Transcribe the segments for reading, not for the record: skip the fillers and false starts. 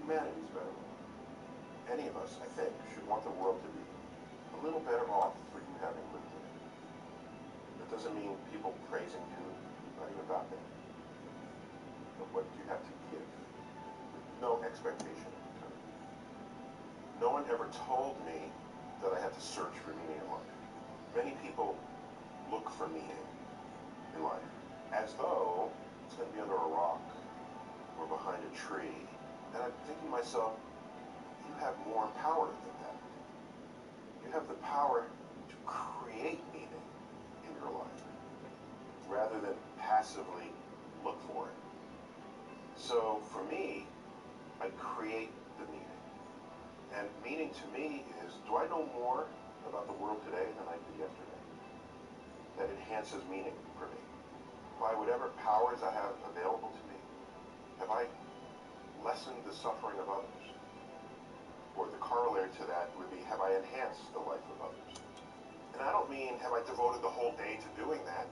humanity's a better world. Any of us, I think, should want the world to be a little better off for you having lived in it. That doesn't mean people praising you, not even about that. But what you have to give, with no expectation in return. No one ever told me that I had to search for meaning in life. Many people look for meaning in life as though it's going to be under a rock or behind a tree. And I'm thinking to myself, you have more power than that. You have the power to create meaning in your life rather than passively look for it. So for me, I create the meaning. And meaning to me is, do I know more about the world today than I did yesterday? That enhances meaning for me. By whatever powers I have available to me, have I lessened the suffering of others? Or the corollary to that would be, have I enhanced the life of others? And I don't mean, have I devoted the whole day to doing that?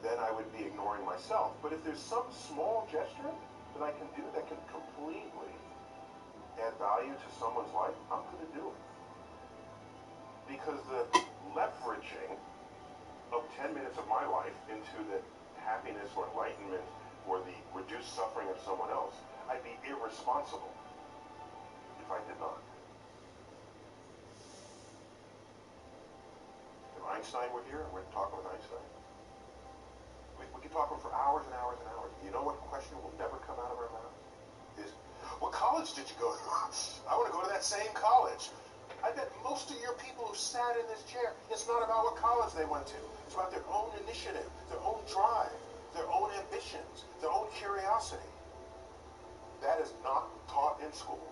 Then I would be ignoring myself. But if there's some small gesture that I can do that can completely add value to someone's life, I'm going to do it. Because the leveraging of 10 minutes of my life into the happiness or enlightenment or the reduced suffering of someone else, I'd be irresponsible if I did not. If Einstein were here, we're talking with Einstein. We could talk for hours and hours and hours. You know what question will never come out of our mouth? Is, what college did you go to? I want to go to that same college. I bet most of your people who sat in this chair, it's not about what college they went to. It's about their own initiative, their own drive, their own ambitions, their own curiosity. That is not taught in school.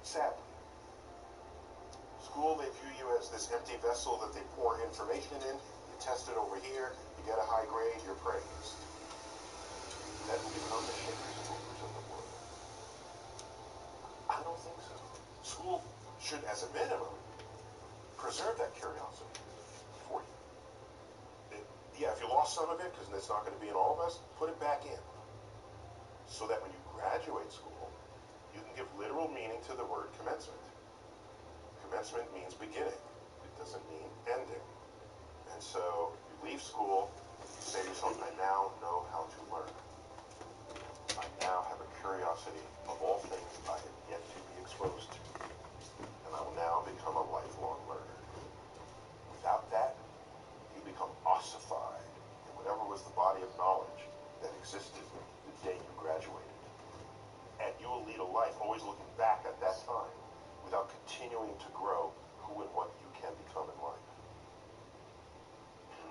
Sadly. School, they view you as this empty vessel that they pour information in. You test it over here, you get a high grade, you're praised. That will become the shakers and movers of the world. I don't think so. School should, as a minimum, preserve that curiosity for you. Yeah, if you lost some of it, because it's not going to be in all of us, put it back in. So that when you graduate school, you can give literal meaning to the word commencement. Commencement means beginning. It doesn't mean ending. And so you leave school, you say to yourself, I now know how to learn. I now have a curiosity of all things I have yet to be exposed to. And I will now become a lifelong learner. Without that, you become ossified in whatever was the body of knowledge that existed the day you graduated. And you will lead a life always looking back at that time without continuing to grow who and what you can become in life.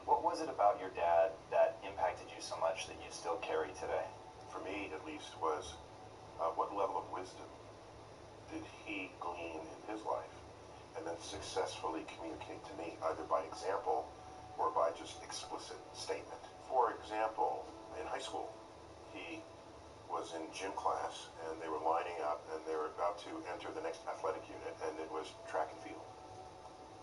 What was it about your dad that impacted you so much that you still carry today? For me, at least, was what level of wisdom did he glean in his life and then successfully communicate to me, either by example or by just explicit statement. For example, in high school, he was in gym class and they were lining up and they were about to enter the next athletic unit, and it was track and field.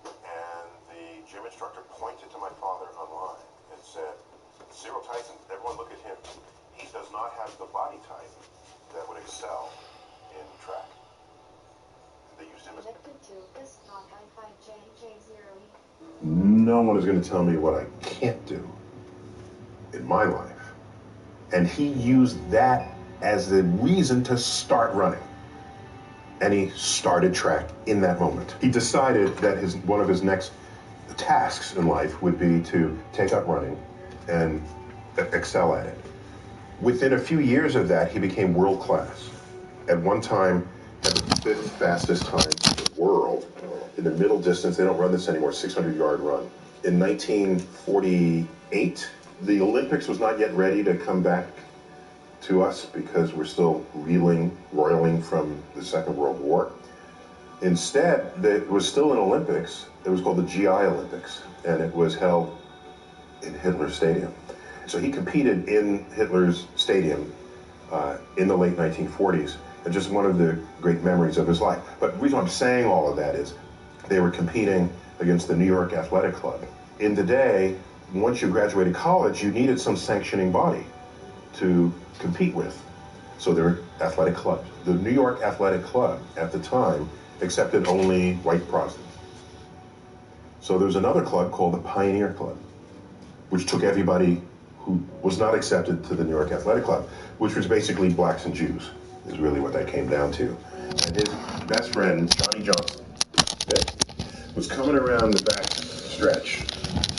And the gym instructor pointed to my father online and said, Cyril Tyson, everyone look at him. He does not have the body type that would excel in track. They used him as... No one is going to tell me what I can't do in my life. And he used that as the reason to start running. And he started track in that moment. He decided that one of his next tasks in life would be to take up running and excel at it. Within a few years of that, he became world class. At one time, had the fifth fastest time in the world. In the middle distance, they don't run this anymore, 600-yard run. In 1948, the Olympics was not yet ready to come back to us because we're still roiling from the Second World War. Instead, there was still an Olympics. It was called the GI Olympics, and it was held in Hitler Stadium. So he competed in Hitler's stadium in the late 1940s, and just one of the great memories of his life. But the reason I'm saying all of that is they were competing against the New York Athletic Club. In the day, once you graduated college, you needed some sanctioning body to compete with. So they're athletic clubs. The New York Athletic Club at the time accepted only white Protestants. So there's another club called the Pioneer Club, which took everybody who was not accepted to the New York Athletic Club, which was basically blacks and Jews, is really what that came down to. And his best friend, Johnny Johnson, was coming around the back stretch,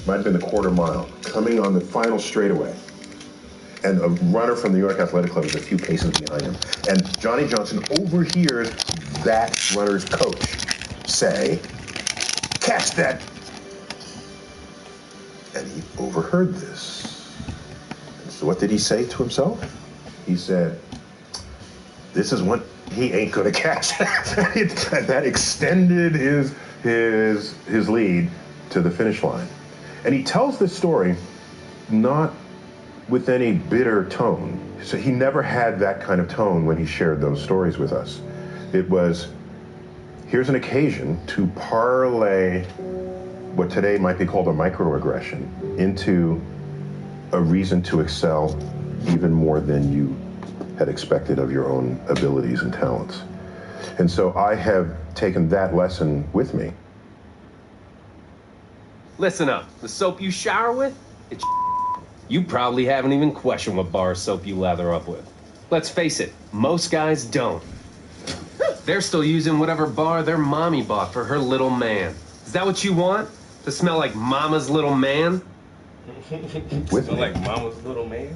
might have been the quarter mile, coming on the final straightaway. And a runner from the New York Athletic Club is a few paces behind him. And Johnny Johnson overhears that runner's coach say, "Catch that." And he overheard this. And so what did he say to himself? He said, "This is what he ain't gonna catch." And that extended his lead to the finish line. And he tells this story not with any bitter tone. So he never had that kind of tone when he shared those stories with us. It was, here's an occasion to parlay what today might be called a microaggression into a reason to excel even more than you had expected of your own abilities and talents. And so I have taken that lesson with me. Listen up, the soap you shower with, it's you probably haven't even questioned what bar of soap you lather up with. Let's face it, most guys don't. They're still using whatever bar their mommy bought for her little man. Is that what you want? To smell like mama's little man? With Smell me. like mama's little man?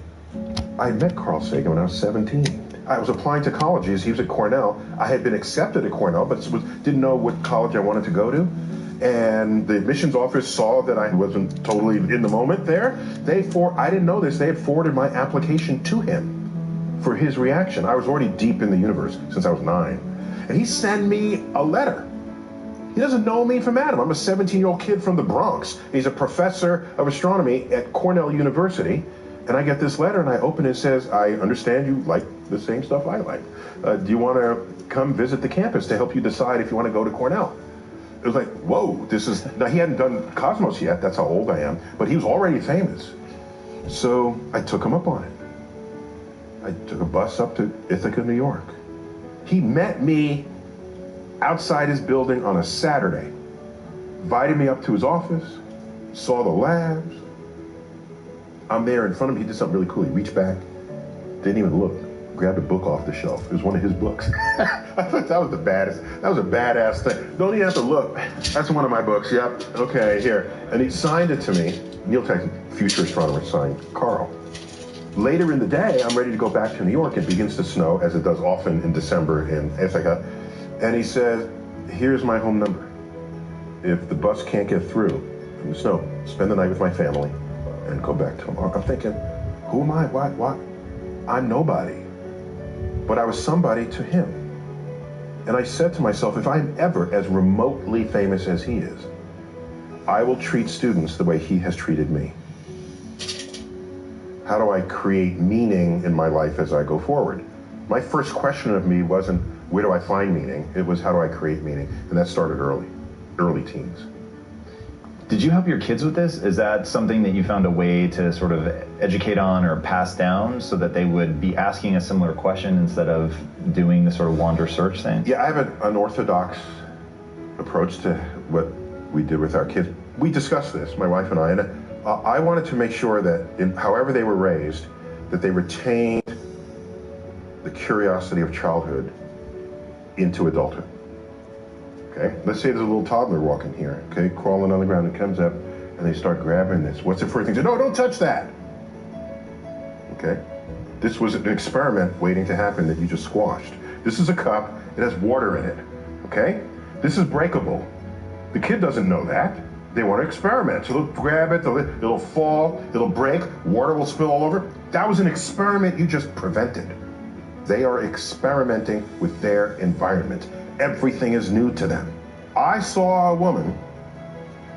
I met Carl Sagan when I was 17. I was applying to colleges. He was at Cornell. I had been accepted at Cornell, but didn't know what college I wanted to go to. And the admissions office saw that I wasn't totally in the moment there. I didn't know this, they had forwarded my application to him for his reaction. I was already deep in the universe since I was 9. And he sent me a letter. He doesn't know me from Adam. I'm a 17-year-old kid from the Bronx. He's a professor of astronomy at Cornell University. And I get this letter and I open it and it says, "I understand you like the same stuff I like. Do you want to come visit the campus to help you decide if you want to go to Cornell?" It was like, whoa, now he hadn't done Cosmos yet, that's how old I am, but he was already famous. So I took him up on it. I took a bus up to Ithaca, New York. He met me outside his building on a Saturday, invited me up to his office, saw the labs. I'm there in front of him, he did something really cool. He reached back, didn't even look, grabbed a book off the shelf. It was one of his books. I thought that was a badass thing. Don't even have to look. That's one of my books, yep. Okay, here. And he signed it to me. Neil Tyson, future astronomer, signed Carl. Later in the day, I'm ready to go back to New York. It begins to snow, as it does often in December in Ithaca. And he says, "Here's my home number. If the bus can't get through from the snow, spend the night with my family and go back to him." I'm thinking, who am I? What? I'm nobody. But I was somebody to him. And I said to myself, if I'm ever as remotely famous as he is, I will treat students the way he has treated me. How do I create meaning in my life as I go forward? My first question of me wasn't, where do I find meaning? It was, how do I create meaning? And that started early teens. Did you help your kids with this? Is that something that you found a way to sort of educate on or pass down so that they would be asking a similar question instead of doing the sort of wander search thing? Yeah, I have an unorthodox approach to what we did with our kids. We discussed this, my wife and I, and I wanted to make sure that however they were raised, that they retained the curiosity of childhood into adulthood. Okay, let's say there's a little toddler walking here, okay, crawling on the ground, and comes up and they start grabbing this. What's the first thing? Say, no, don't touch that. Okay, this was an experiment waiting to happen that you just squashed. This is a cup, it has water in it, okay? This is breakable. The kid doesn't know that. They want to experiment, so they'll grab it, it'll fall, it'll break, water will spill all over. That was an experiment you just prevented. They are experimenting with their environment. Everything is new to them. I saw a woman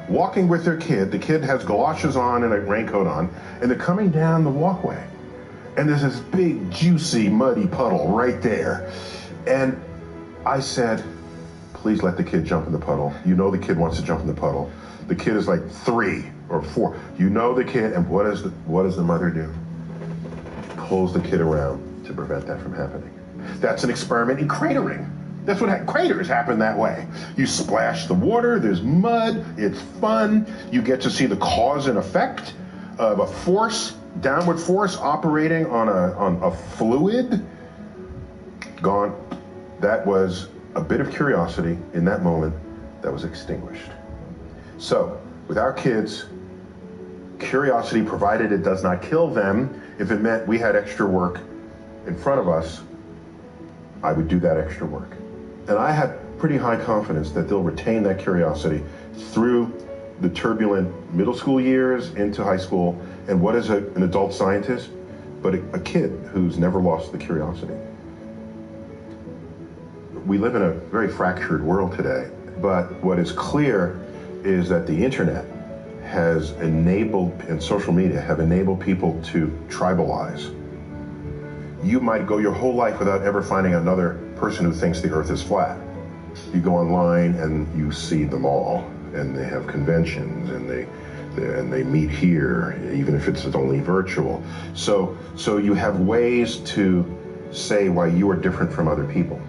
walking with her kid. The kid has galoshes on and a raincoat on, and they're coming down the walkway. And there's this big, juicy, muddy puddle right there. And I said, please let the kid jump in the puddle. You know the kid wants to jump in the puddle. The kid is like 3 or 4. You know the kid, and what does the mother do? Pulls the kid around to prevent that from happening. That's an experiment in cratering. That's what craters happen that way. You splash the water, there's mud, it's fun. You get to see the cause and effect of a force, downward force operating on a fluid. Gone. That was a bit of curiosity in that moment that was extinguished. So, with our kids, curiosity, provided it does not kill them, if it meant we had extra work in front of us, I would do that extra work. And I have pretty high confidence that they'll retain that curiosity through the turbulent middle school years into high school. And what is an adult scientist but a kid who's never lost the curiosity? We live in a very fractured world today, but what is clear is that the internet has enabled, and social media have enabled people to tribalize. You might go your whole life without ever finding another person who thinks the earth is flat. You go online and you see them all, and they have conventions, and they meet here, even if it's only virtual. So you have ways to say why you are different from other people.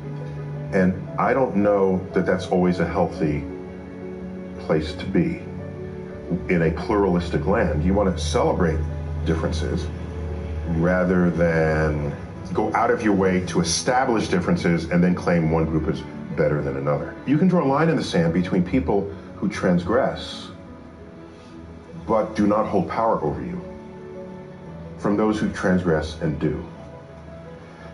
And I don't know that that's always a healthy place to be. In a pluralistic land, you want to celebrate differences rather than go out of your way to establish differences and then claim one group is better than another. You can draw a line in the sand between people who transgress but do not hold power over you from those who transgress and do.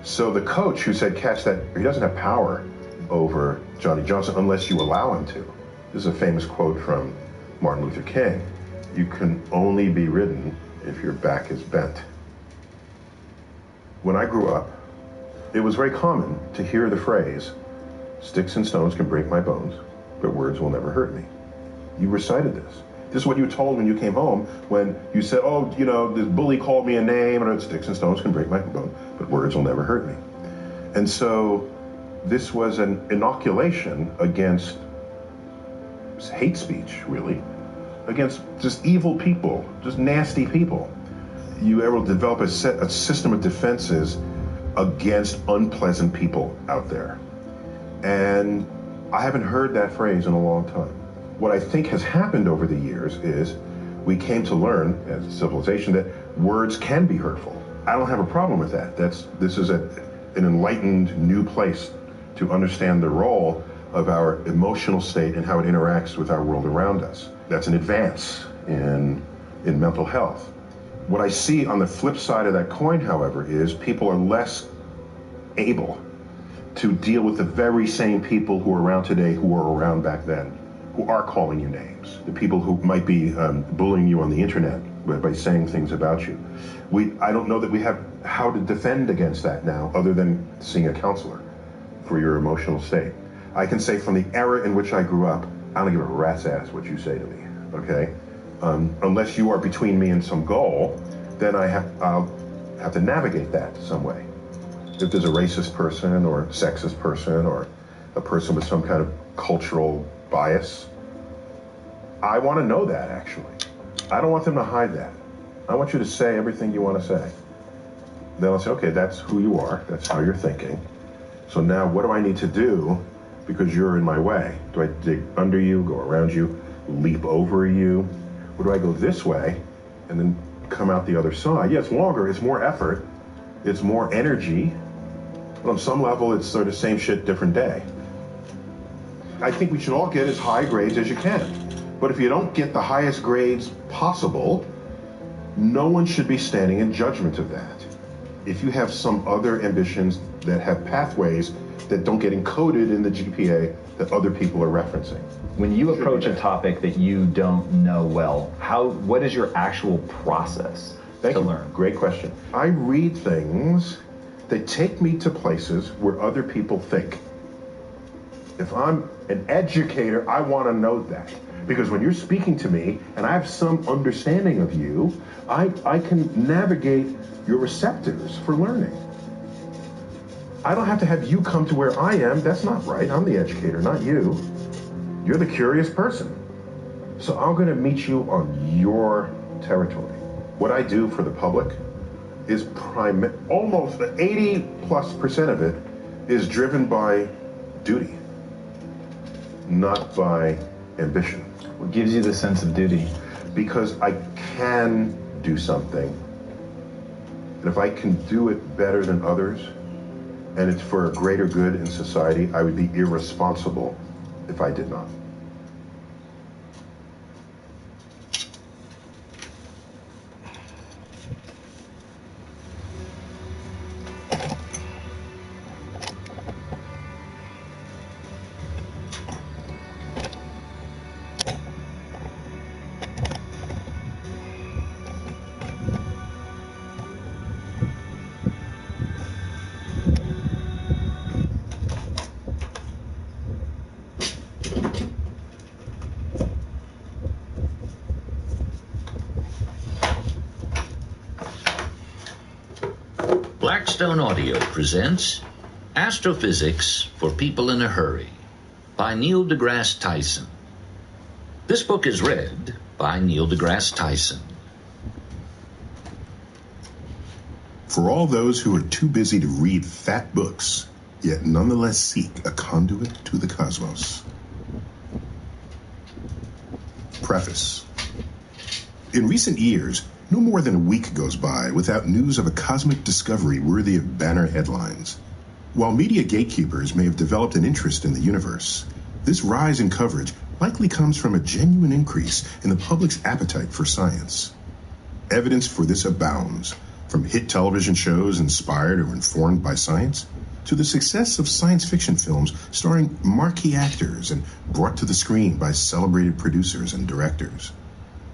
So the coach who said catch that, he doesn't have power over Johnny Johnson unless you allow him to. This is a famous quote from Martin Luther King. You can only be ridden if your back is bent. When I grew up, it was very common to hear the phrase, sticks and stones can break my bones, but words will never hurt me. You recited this. This is what you were told when you came home, when you said, oh, you know, this bully called me a name, and sticks and stones can break my bone, but words will never hurt me. And so this was an inoculation against hate speech, really, against just evil people, just nasty people. You were able to develop a system of defenses against unpleasant people out there. And I haven't heard that phrase in a long time. What I think has happened over the years is we came to learn as a civilization that words can be hurtful. I don't have a problem with that. This is an enlightened new place to understand the role of our emotional state and how it interacts with our world around us. That's an advance in mental health. What I see on the flip side of that coin, however, is people are less able to deal with the very same people who are around today who were around back then, who are calling you names, the people who might be bullying you on the internet by saying things about you. I don't know that we have how to defend against that now other than seeing a counselor for your emotional state. I can say from the era in which I grew up, I don't give a rat's ass what you say to me, okay? Unless you are between me and some goal, then I'll have to navigate that some way. If there's a racist person or sexist person or a person with some kind of cultural bias, I want to know that, actually. I don't want them to hide that. I want you to say everything you want to say. Then I'll say, okay, that's who you are. That's how you're thinking. So now what do I need to do because you're in my way? Do I dig under you, go around you, leap over you? Or do I go this way and then come out the other side? Yeah, it's longer, it's more effort, it's more energy. But on some level, it's sort of same shit, different day. I think we should all get as high grades as you can. But if you don't get the highest grades possible, no one should be standing in judgment of that. If you have some other ambitions that have pathways that don't get encoded in the GPA that other people are referencing. When you approach a topic that you don't know well, what is your actual process to learn? Great question. I read things that take me to places where other people think. If I'm an educator, I want to know that. Because when you're speaking to me and I have some understanding of you, I can navigate your receptors for learning. I don't have to have you come to where I am. That's not right. I'm the educator, not you. You're the curious person. So I'm going to meet you on your territory. What I do for the public is almost 80+% of it is driven by duty, not by ambition. What gives you the sense of duty? Because I can do something, and if I can do it better than others, and it's for a greater good in society, I would be irresponsible if I did not. Blackstone Audio presents Astrophysics for People in a Hurry by Neil deGrasse Tyson. This book is read by Neil deGrasse Tyson. For all those who are too busy to read fat books, yet nonetheless seek a conduit to the cosmos. Preface. In recent years, no more than a week goes by without news of a cosmic discovery worthy of banner headlines. While media gatekeepers may have developed an interest in the universe, this rise in coverage likely comes from a genuine increase in the public's appetite for science. Evidence for this abounds, from hit television shows inspired or informed by science, to the success of science fiction films starring marquee actors and brought to the screen by celebrated producers and directors.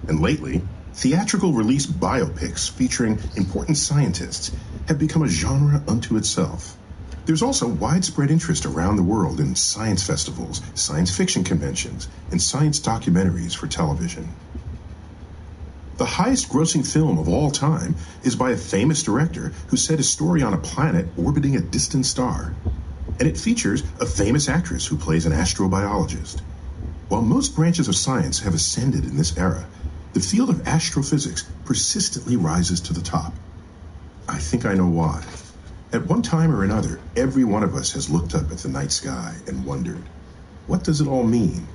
And lately, theatrical release biopics featuring important scientists have become a genre unto itself. There's also widespread interest around the world in science festivals, science fiction conventions, and science documentaries for television. The highest grossing film of all time is by a famous director who set his story on a planet orbiting a distant star. And it features a famous actress who plays an astrobiologist. While most branches of science have ascended in this era, the field of astrophysics persistently rises to the top. I think I know why. At one time or another, every one of us has looked up at the night sky and wondered, what does it all mean?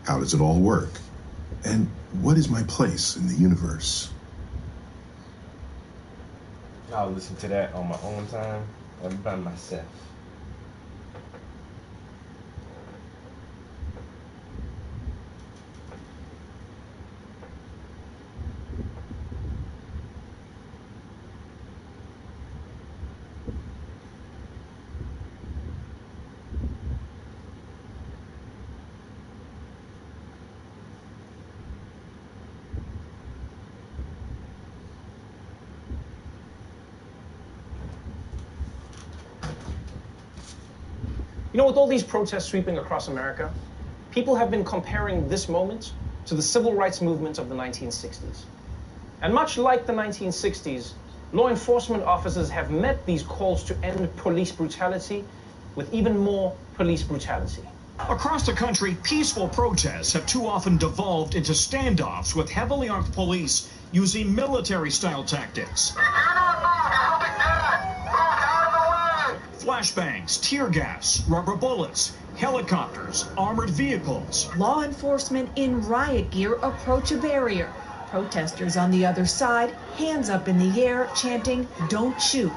How does it all work? And what is my place in the universe? I'll listen to that on my own time and by myself. You know, with all these protests sweeping across America, people have been comparing this moment to the civil rights movement of the 1960s. And much like the 1960s, law enforcement officers have met these calls to end police brutality with even more police brutality. Across the country, peaceful protests have too often devolved into standoffs with heavily armed police using military-style tactics. Flashbangs, tear gas, rubber bullets, helicopters, armored vehicles. Law enforcement in riot gear approach a barrier. Protesters on the other side, hands up in the air, chanting, "Don't shoot."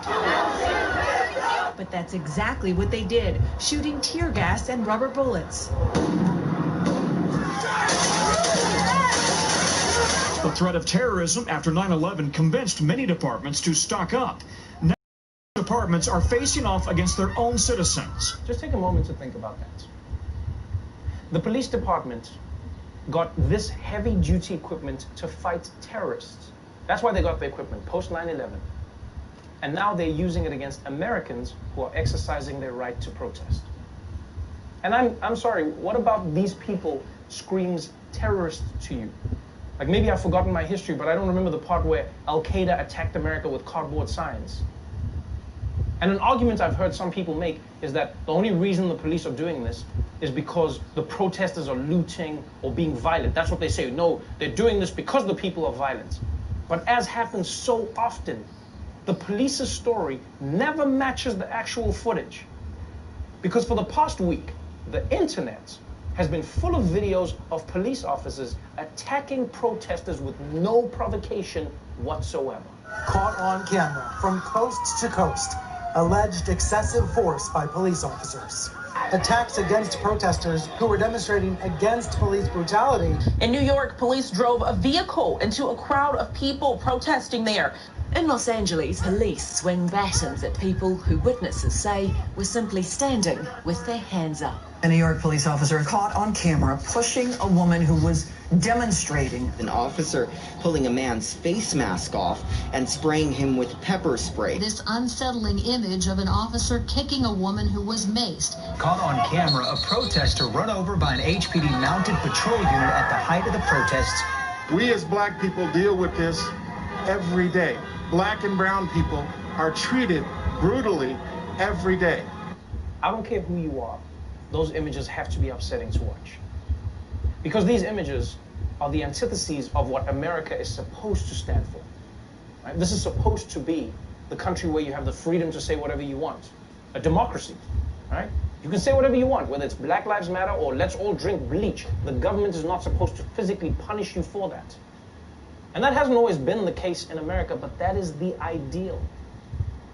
But that's exactly what they did, shooting tear gas and rubber bullets. The threat of terrorism after 9/11 convinced many departments to stock up. Now departments are facing off against their own citizens. Just take a moment to think about that. The police department got this heavy-duty equipment to fight terrorists. That's why they got the equipment, post 9/11. And now they're using it against Americans who are exercising their right to protest. And I'm sorry, what about these people screams terrorist to you? Like, maybe I've forgotten my history, but I don't remember the part where Al-Qaeda attacked America with cardboard signs. And an argument I've heard some people make is that the only reason the police are doing this is because the protesters are looting or being violent. That's what they say. No, they're doing this because the people are violent. But as happens so often, the police's story never matches the actual footage. Because for the past week, the internet has been full of videos of police officers attacking protesters with no provocation whatsoever. Caught on camera from coast to coast, alleged excessive force by police officers. Attacks against protesters who were demonstrating against police brutality. In New York, police drove a vehicle into a crowd of people protesting there. In Los Angeles, police swing batons at people who witnesses say were simply standing with their hands up. A New York police officer caught on camera pushing a woman who was demonstrating. An officer pulling a man's face mask off and spraying him with pepper spray. This unsettling image of an officer kicking a woman who was maced. Caught on camera, a protester run over by an HPD mounted patrol unit at the height of the protests. We as black people deal with this every day. Black and brown people are treated brutally every day. I don't care who you are, those images have to be upsetting to watch. Because these images are the antitheses of what America is supposed to stand for. Right? This is supposed to be the country where you have the freedom to say whatever you want. A democracy, right? You can say whatever you want, whether it's Black Lives Matter or let's all drink bleach. The government is not supposed to physically punish you for that. And that hasn't always been the case in America, but that is the ideal,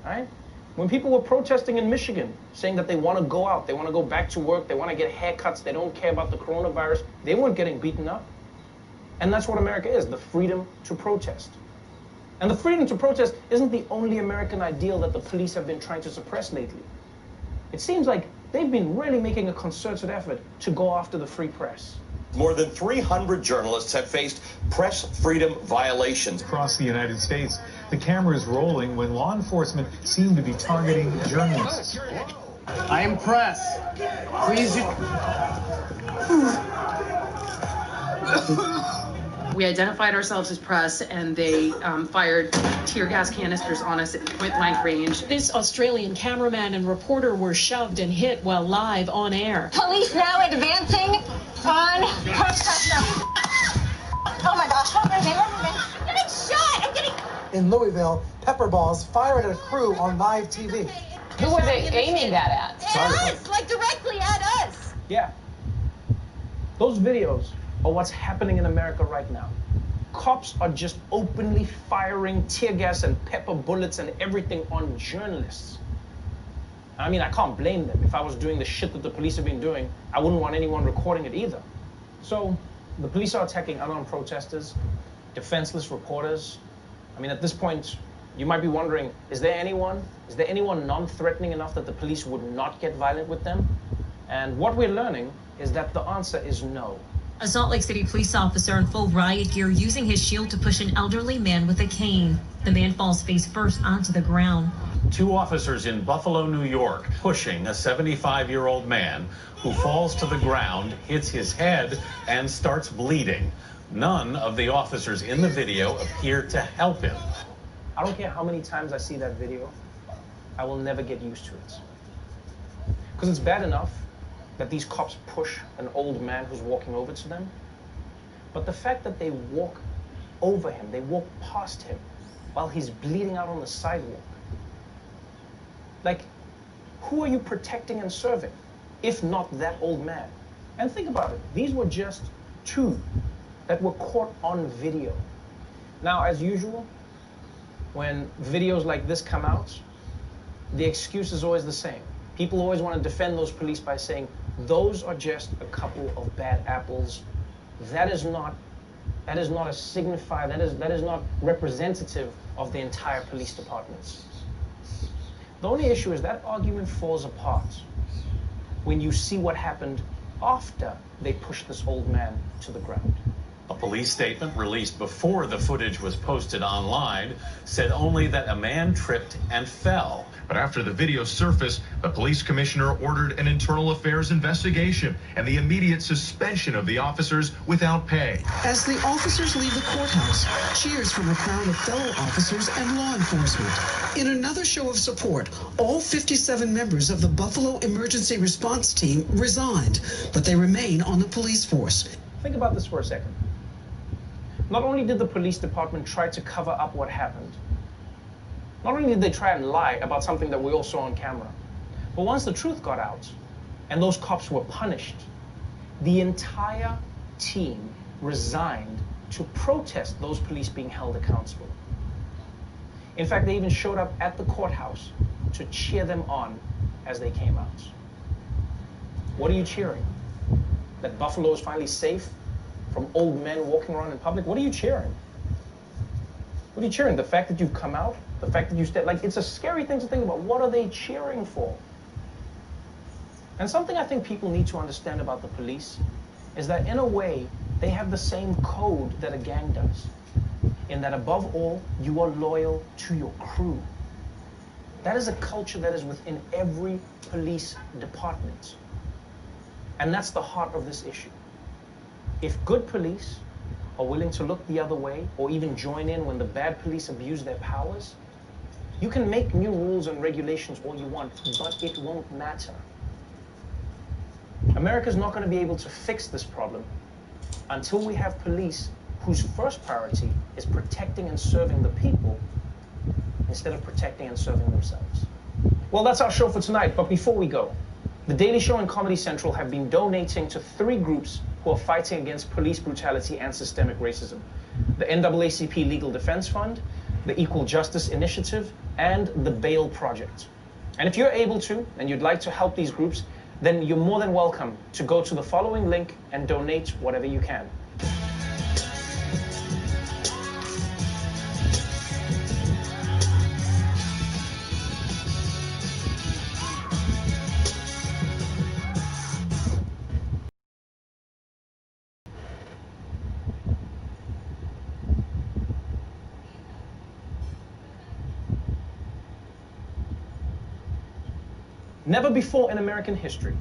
right? When people were protesting in Michigan, saying that they want to go out, they want to go back to work, they want to get haircuts, they don't care about the coronavirus, they weren't getting beaten up. And that's what America is, the freedom to protest. And the freedom to protest isn't the only American ideal that the police have been trying to suppress lately. It seems like they've been really making a concerted effort to go after the free press. More than 300 journalists have faced press freedom violations. Across the United States, the camera is rolling when law enforcement seem to be targeting journalists. I am press. Please. We identified ourselves as press, and they fired tear gas canisters on us at point-blank range. This Australian cameraman and reporter were shoved and hit while live on air. Police now advancing on protester. Oh my gosh, what am I getting shot? I'm getting... In Louisville, pepper balls fired at a crew on live TV. Who were they aiming that at? At us, like directly at us. Yeah. Those videos are what's happening in America right now. Cops are just openly firing tear gas and pepper bullets and everything on journalists. I mean, I can't blame them. If I was doing the shit that the police have been doing, I wouldn't want anyone recording it either. So the police are attacking unarmed protesters, defenseless reporters. I mean, at this point, you might be wondering, is there anyone non-threatening enough that the police would not get violent with them? And what we're learning is that the answer is no. A Salt Lake City police officer in full riot gear using his shield to push an elderly man with a cane. The man falls face first onto the ground. Two officers in Buffalo, New York, pushing a 75-year-old man who falls to the ground, hits his head, and starts bleeding. None of the officers in the video appear to help him. I don't care how many times I see that video, I will never get used to it. Because it's bad enough that these cops push an old man who's walking over to them. But the fact that they walk over him, they walk past him while he's bleeding out on the sidewalk. Like, who are you protecting and serving, if not that old man? And think about it, these were just two that were caught on video. Now, as usual, when videos like this come out, the excuse is always the same. People always want to defend those police by saying, those are just a couple of bad apples. That is not a signifier, that is not representative of the entire police department. The only issue is that argument falls apart when you see what happened after they pushed this old man to the ground. A police statement released before the footage was posted online said only that a man tripped and fell. But after the video surfaced, the police commissioner ordered an internal affairs investigation and the immediate suspension of the officers without pay. As the officers leave the courthouse, cheers from a crowd of fellow officers and law enforcement. In another show of support, all 57 members of the Buffalo Emergency Response Team resigned, but they remain on the police force. Think about this for a second. Not only did the police department try to cover up what happened, Not only did they try and lie about something that we all saw on camera, but once the truth got out and those cops were punished, the entire team resigned to protest those police being held accountable. In fact, they even showed up at the courthouse to cheer them on as they came out. What are you cheering? That Buffalo is finally safe from old men walking around in public? What are you cheering? What are you cheering? The fact that you've come out? The fact that you like, it's a scary thing to think about. What are they cheering for? And something I think people need to understand about the police is that in a way, they have the same code that a gang does. In that above all, you are loyal to your crew. That is a culture that is within every police department. And that's the heart of this issue. If good police are willing to look the other way or even join in when the bad police abuse their powers, you can make new rules and regulations all you want, but it won't matter. America's not going to be able to fix this problem until we have police whose first priority is protecting and serving the people instead of protecting and serving themselves. Well, that's our show for tonight, but before we go, The Daily Show and Comedy Central have been donating to 3 groups who are fighting against police brutality and systemic racism: the NAACP Legal Defense Fund, the Equal Justice Initiative, and the Bail Project. And if you're able to, and you'd like to help these groups, then you're more than welcome to go to the following link and donate whatever you can. Never before in American history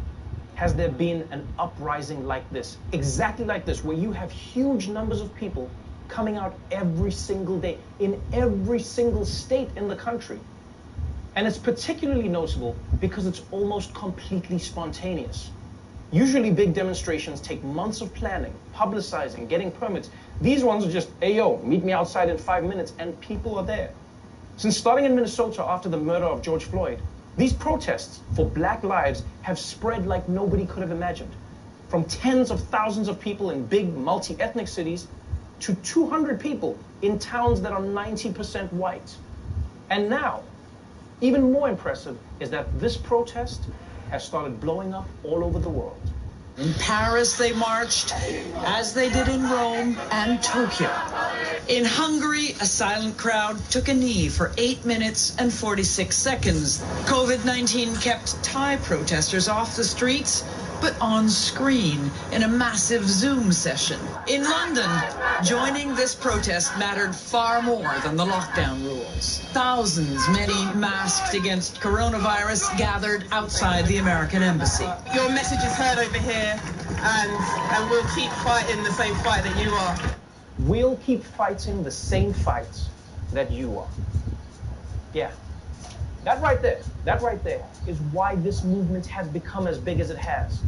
has there been an uprising like this, exactly like this, where you have huge numbers of people coming out every single day in every single state in the country. And it's particularly notable because it's almost completely spontaneous. Usually big demonstrations take months of planning, publicizing, getting permits. These ones are just, hey yo, meet me outside in 5 minutes, and people are there. Since starting in Minnesota after the murder of George Floyd, these protests for Black lives have spread like nobody could have imagined. From tens of thousands of people in big multi-ethnic cities to 200 people in towns that are 90% white. And now, even more impressive is that this protest has started blowing up all over the world. In Paris, they marched, as they did in Rome and Tokyo. In Hungary, a silent crowd took a knee for 8 minutes and 46 seconds. COVID-19 kept Thai protesters off the streets, but on screen in a massive Zoom session. In London, joining this protest mattered far more than the lockdown rules. Thousands, many masked against coronavirus, gathered outside the American embassy. Your message is heard over here, and we'll keep fighting the same fight that you are. We'll keep fighting the same fights that you are. Yeah. That right there is why this movement has become as big as it has.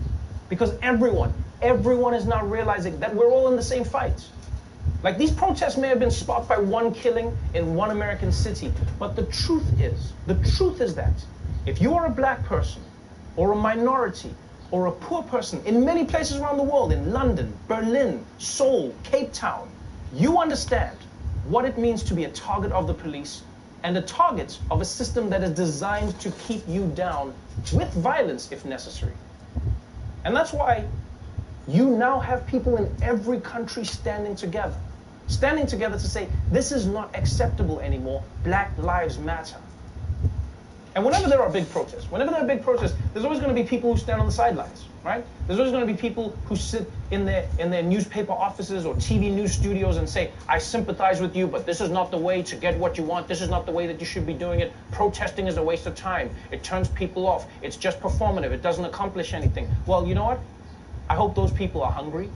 Because everyone is now realizing that we're all in the same fight. Like, these protests may have been sparked by one killing in one American city, but the truth is that if you are a Black person or a minority or a poor person in many places around the world, in London, Berlin, Seoul, Cape Town, you understand what it means to be a target of the police and a target of a system that is designed to keep you down with violence if necessary. And that's why you now have people in every country standing together to say, this is not acceptable anymore, Black Lives Matter. And whenever there are big protests, there's always going to be people who stand on the sidelines, right? There's always going to be people who sit in their newspaper offices or TV news studios and say, I sympathize with you, but this is not the way to get what you want. This is not the way that you should be doing it. Protesting is a waste of time. It turns people off. It's just performative. It doesn't accomplish anything. Well, you know what? I hope those people are hungry,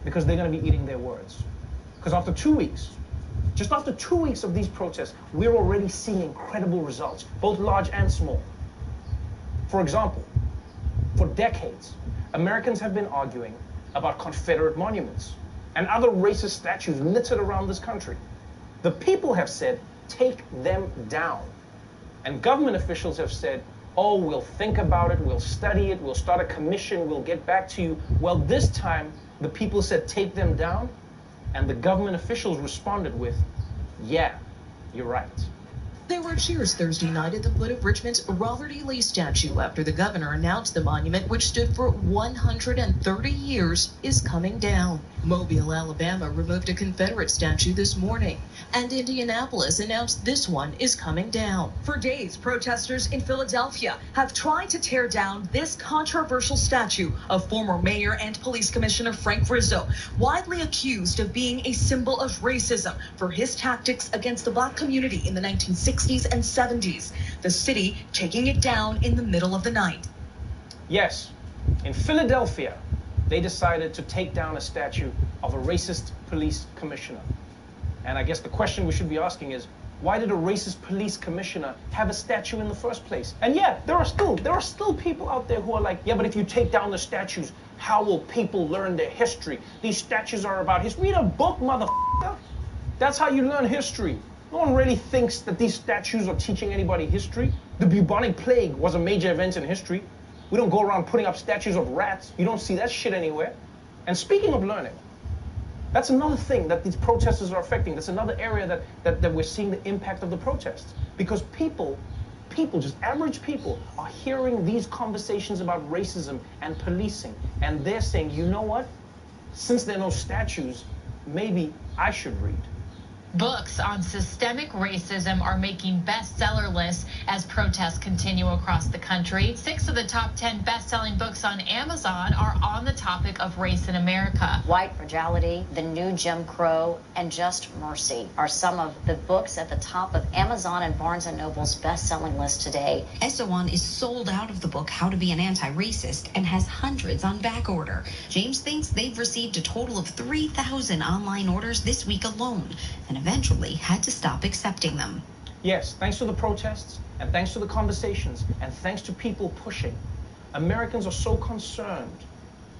because they're going to be eating their words. Because after 2 weeks, just after 2 weeks of these protests, we're already seeing incredible results, both large and small. For example, for decades, Americans have been arguing about Confederate monuments and other racist statues littered around this country. The people have said, take them down. And government officials have said, oh, we'll think about it, we'll study it, we'll start a commission, we'll get back to you. Well, this time, the people said take them down, and the government officials responded with, yeah, you're right. There were cheers Thursday night at the foot of Richmond's Robert E. Lee statue after the governor announced the monument, which stood for 130 years, is coming down. Mobile, Alabama removed a Confederate statue this morning, and Indianapolis announced this one is coming down. For days, protesters in Philadelphia have tried to tear down this controversial statue of former mayor and police commissioner Frank Rizzo, widely accused of being a symbol of racism for his tactics against the black community in the 1960s and 70s. The city taking it down in the middle of the night. Yes, in Philadelphia, they decided to take down a statue of a racist police commissioner. And I guess the question we should be asking is, why did a racist police commissioner have a statue in the first place? And yeah, there are still people out there who are like, yeah, but if you take down the statues, how will people learn their history? These statues are about history. Read a book, motherfucker. That's how you learn history. No one really thinks that these statues are teaching anybody history. The bubonic plague was a major event in history. We don't go around putting up statues of rats. You don't see that shit anywhere. And speaking of learning, that's another thing that these protesters are affecting. That's another area that we're seeing the impact of the protests. Because people, just average people, are hearing these conversations about racism and policing. And they're saying, you know what? Since there are no statues, maybe I should read. Books on systemic racism are making bestseller lists as protests continue across the country. 6 of the top 10 best-selling books on Amazon are on the topic of race in America. White Fragility, The New Jim Crow, and Just Mercy are some of the books at the top of Amazon and Barnes & Noble's best-selling list today. Estewan is sold out of the book How to Be an Anti-Racist and has hundreds on back order. James thinks they've received a total of 3,000 online orders this week alone, and eventually had to stop accepting them. Yes, thanks to the protests, and thanks to the conversations, and thanks to people pushing, Americans are so concerned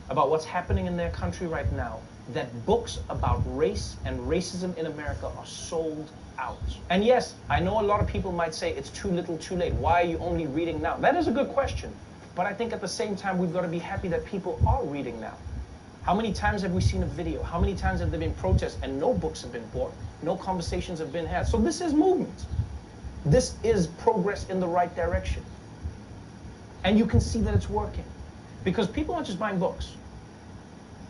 about what's happening in their country right now that books about race and racism in America are sold out. And yes, I know a lot of people might say it's too little too late. Why are you only reading now? That is a good question. But I think at the same time, we've got to be happy that people are reading now. How many times have we seen a video? How many times have there been protests and no books have been bought? No conversations have been had. So this is movement. This is progress in the right direction. And you can see that it's working. Because people aren't just buying books.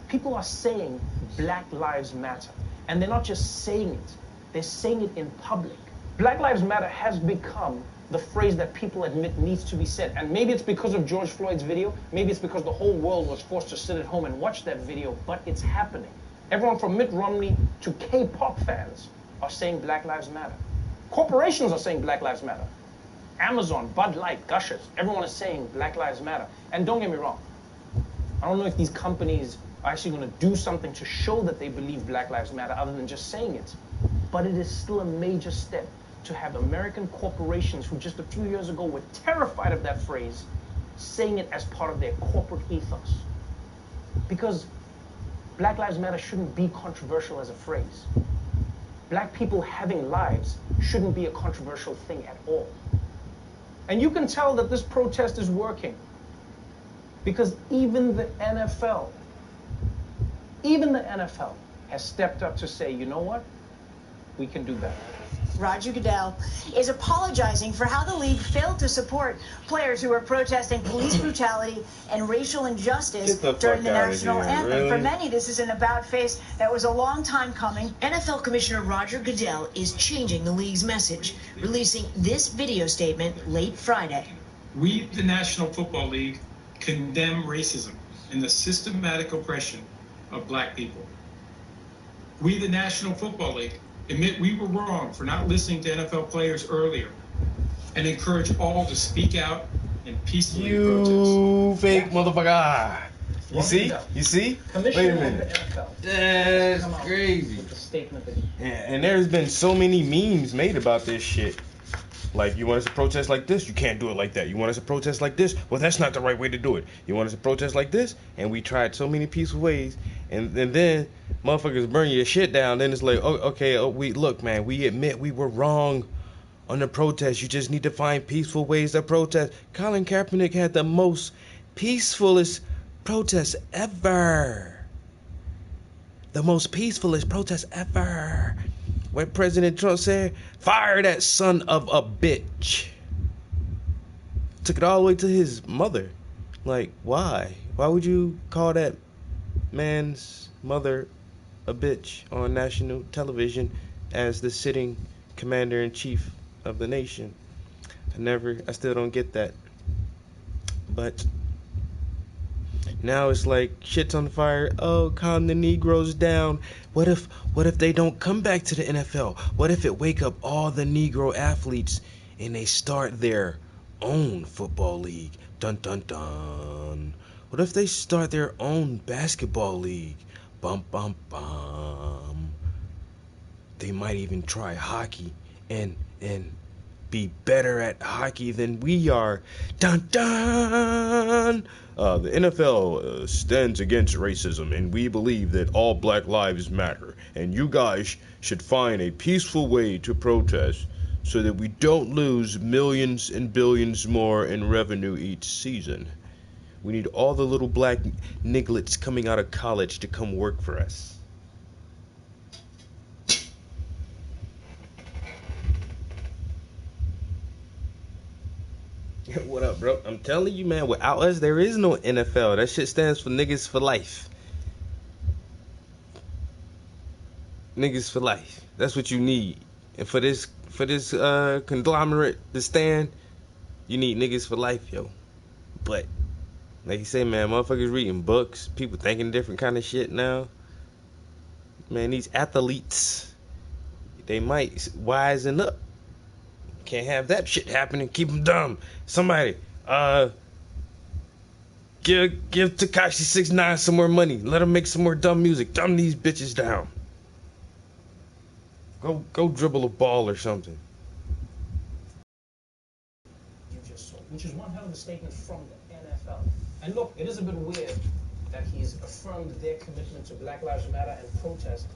People are saying Black Lives Matter. And they're not just saying it. They're saying it in public. Black Lives Matter has become the phrase that people admit needs to be said. And maybe it's because of George Floyd's video. Maybe it's because the whole world was forced to sit at home and watch that video. But it's happening. Everyone from Mitt Romney to K-pop fans are saying Black Lives Matter. Corporations are saying Black Lives Matter. Amazon, Bud Light, Gushers, everyone is saying Black Lives Matter. And don't get me wrong. I don't know if these companies are actually going to do something to show that they believe Black Lives Matter other than just saying it. But it is still a major step to have American corporations who just a few years ago were terrified of that phrase, saying it as part of their corporate ethos. Because Black Lives Matter shouldn't be controversial as a phrase. Black people having lives shouldn't be a controversial thing at all. And you can tell that this protest is working because even the NFL has stepped up to say, you know what? We can do better. Roger Goodell is apologizing for how the league failed to support players who were protesting police brutality and racial injustice during the national anthem. Really? For many, this is an about-face that was a long time coming. NFL Commissioner Roger Goodell is changing the league's message, releasing this video statement late Friday. We, the National Football League, condemn racism and the systematic oppression of black people. We, the National Football League, admit we were wrong for not listening to NFL players earlier and encourage all to speak out and peacefully protest. You fake motherfucker. You see? You see? Wait a minute. That's crazy. And there's been so many memes made about this shit. Like, you want us to protest like this? You can't do it like that. You want us to protest like this? Well, that's not the right way to do it. You want us to protest like this? And we tried so many peaceful ways, And then motherfuckers burn your shit down. Then it's like, oh, okay, look, man, we admit we were wrong on the protest. You just need to find peaceful ways to protest. Colin Kaepernick had the most peacefulest protest ever. The most peacefulest protest ever. When President Trump said, fire that son of a bitch. Took it all the way to his mother. Like, why? Why would you call that man's mother a bitch on national television as the sitting commander-in-chief of the nation? I still don't get that. But now it's like shit's on fire. Oh, calm the Negroes down. What if they don't come back to the NFL? What if it wake up all the Negro athletes and they start their own football league? Dun dun dun. What if they start their own basketball league? Bum bum bum. They might even try hockey and be better at hockey than we are. Dun dun. The NFL stands against racism, and we believe that all black lives matter. And you guys should find a peaceful way to protest so that we don't lose millions and billions more in revenue each season. We need all the little black nigglets coming out of college to come work for us. What up, bro? I'm telling you, man, without us, there is no NFL. That shit stands for niggas for life. Niggas for life. That's what you need. And for this conglomerate to stand, you need niggas for life, yo. But like you say, man, motherfuckers reading books, people thinking different kind of shit now. Man, these athletes, they might wisen up. Can't have that shit happening. Keep them dumb. Somebody, give Tekashi 6ix9ine some more money. Let him make some more dumb music. Dumb these bitches down. Go dribble a ball or something. You just saw, which is one hell of a statement from the NFL. And look, it is a bit weird that he's affirmed their commitment to Black Lives Matter and protest,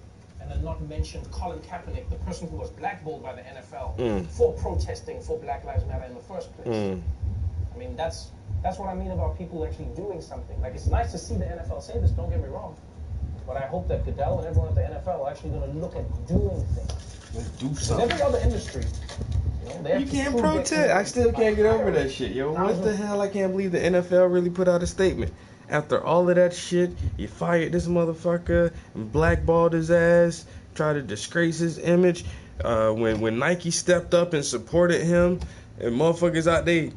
and then not mentioned Colin Kaepernick, the person who was blackballed by the NFL for protesting for Black Lives Matter in the first place. I mean, that's what I mean about people actually doing something. Like, it's nice to see the NFL say this, don't get me wrong. But I hope that Goodell and everyone at the NFL are actually going to look at doing things. Let's do something. In every other industry, you can't protest. I still can't get over that shit, yo. What the hell? I can't believe the NFL really put out a statement. After all of that shit, you fired this motherfucker and blackballed his ass, tried to disgrace his image. When Nike stepped up and supported him, and motherfuckers out there,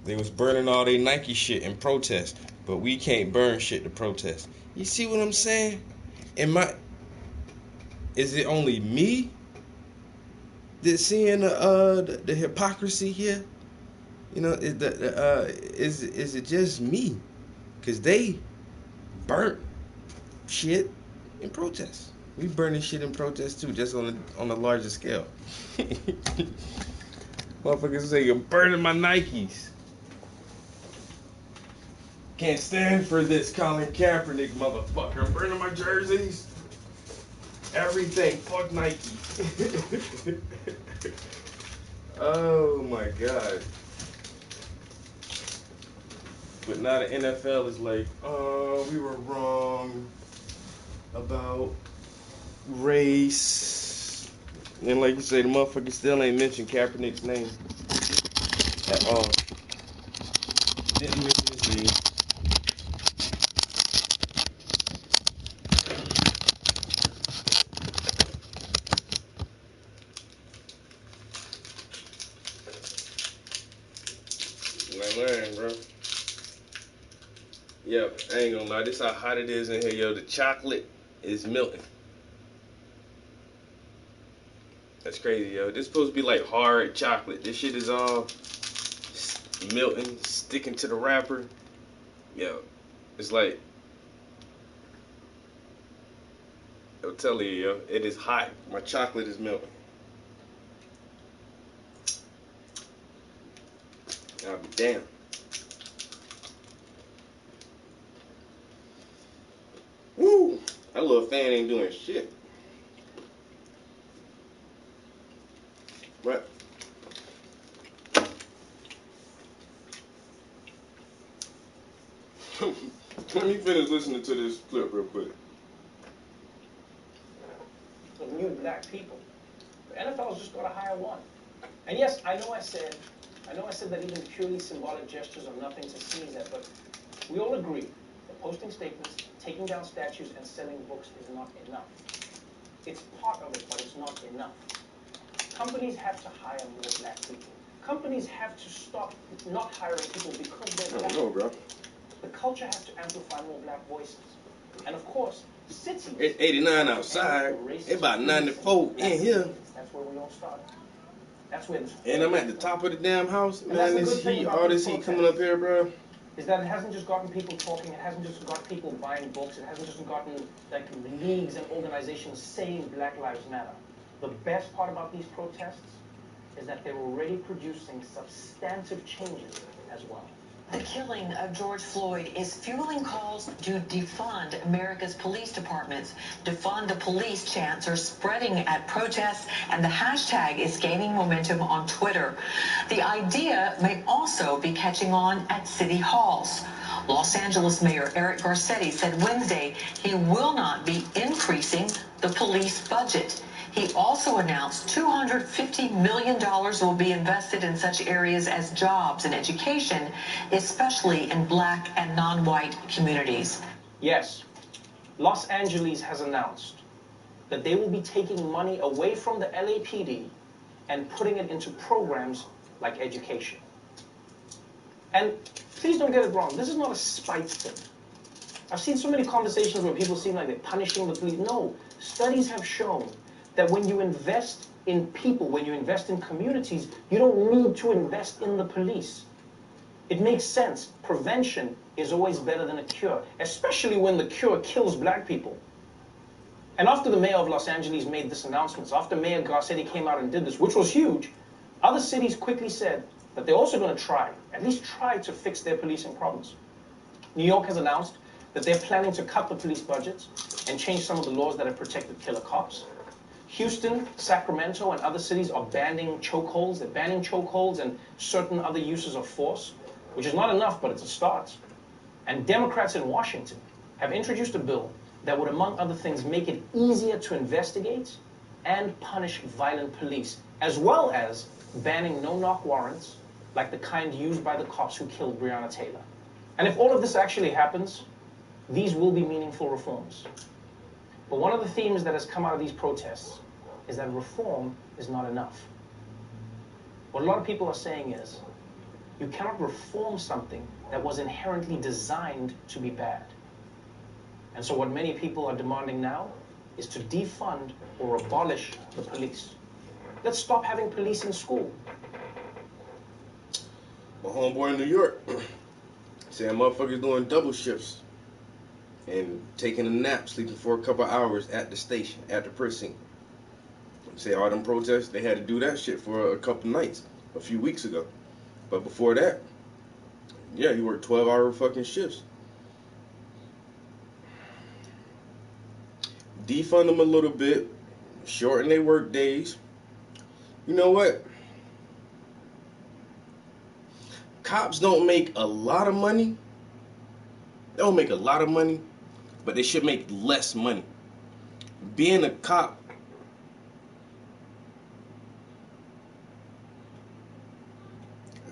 they was burning all their Nike shit in protest. But we can't burn shit to protest. You see what I'm saying? Is it only me that's seeing the hypocrisy here? You know, is it just me? Because they burnt shit in protest. We burning shit in protest too, just on a larger scale. Motherfuckers say you're burning my Nikes. Can't stand for this Colin Kaepernick motherfucker. I'm burning my jerseys. Everything. Fuck Nike. Oh my god. But now the NFL is like, oh, we were wrong about race. And like you say, the motherfucker still ain't mentioned Kaepernick's name at all. Didn't mention his name. Man, bro. Yep, I ain't gonna lie. This how hot it is in here, yo. The chocolate is melting. That's crazy, yo. This is supposed to be like hard chocolate. This shit is all melting, sticking to the wrapper. Yo, it's like, I'm telling you, yo, it is hot. My chocolate is melting. I'll be damn. That little fan ain't doing shit. But let me finish listening to this clip real quick. Of new black people. The NFL's just got to hire one. And yes, I know I said that even purely symbolic gestures are nothing to sneeze at, but we all agree that posting statements, taking down statues, and selling books is not enough. It's part of it, but it's not enough. Companies have to hire more black people. Companies have to stop not hiring people because they're black. I don't know, bro. The culture has to amplify more black voices. And of course, cities... It's 89 outside. It's about 94 in here. That's where we all started. That's where and I'm at the top of the damn house. Man, this heat, all this heat coming up here, bro. Is that it hasn't just gotten people talking, it hasn't just got people buying books, it hasn't just gotten like leagues and organizations saying Black Lives Matter. The best part about these protests is that they're already producing substantive changes as well. The killing of George Floyd is fueling calls to defund America's police departments. Defund the police chants are spreading at protests, and the hashtag is gaining momentum on Twitter. The idea may also be catching on at city halls. Los Angeles Mayor Eric Garcetti said Wednesday he will not be increasing the police budget. He also announced $250 million will be invested in such areas as jobs and education, especially in black and non-white communities. Yes, Los Angeles has announced that they will be taking money away from the LAPD and putting it into programs like education. And please don't get it wrong, this is not a spite thing. I've seen so many conversations where people seem like they're punishing the police. No, studies have shown that when you invest in people, when you invest in communities, you don't need to invest in the police. It makes sense. Prevention is always better than a cure, especially when the cure kills black people. And after the mayor of Los Angeles made this announcement, after Mayor Garcetti came out and did this, which was huge, other cities quickly said that they're also going to try, at least try to fix their policing problems. New York has announced that they're planning to cut the police budgets and change some of the laws that have protected killer cops. Houston, Sacramento, and other cities are banning chokeholds. They're banning chokeholds and certain other uses of force, which is not enough, but it's a start. And Democrats in Washington have introduced a bill that would, among other things, make it easier to investigate and punish violent police, as well as banning no-knock warrants, like the kind used by the cops who killed Breonna Taylor. And if all of this actually happens, these will be meaningful reforms. But one of the themes that has come out of these protests is that reform is not enough. What a lot of people are saying is, you cannot reform something that was inherently designed to be bad. And so what many people are demanding now is to defund or abolish the police. Let's stop having police in school. My homeboy in New York saying motherfuckers doing double shifts and taking a nap, sleeping for a couple hours at the station, at the precinct. Say all them protests, they had to do that shit for a couple nights, a few weeks ago. But before that, yeah, he worked 12-hour fucking shifts. Defund them a little bit, shorten their work days. You know what? Cops don't make a lot of money. They don't make a lot of money, but they should make less money. Being a cop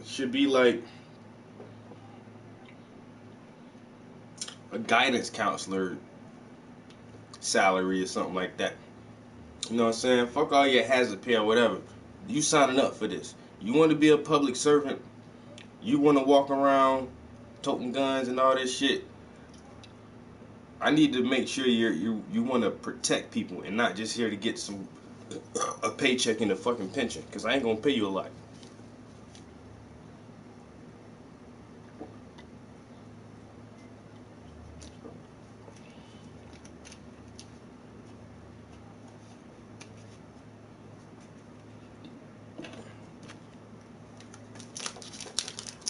should be like a guidance counselor salary or something like that. You know what I'm saying? Fuck all your hazard pay or whatever. You signing up for this. You want to be a public servant. You want to walk around toting guns and all this shit. I need to make sure you want to protect people and not just here to get a paycheck and a fucking pension, because I ain't gonna pay you a lot.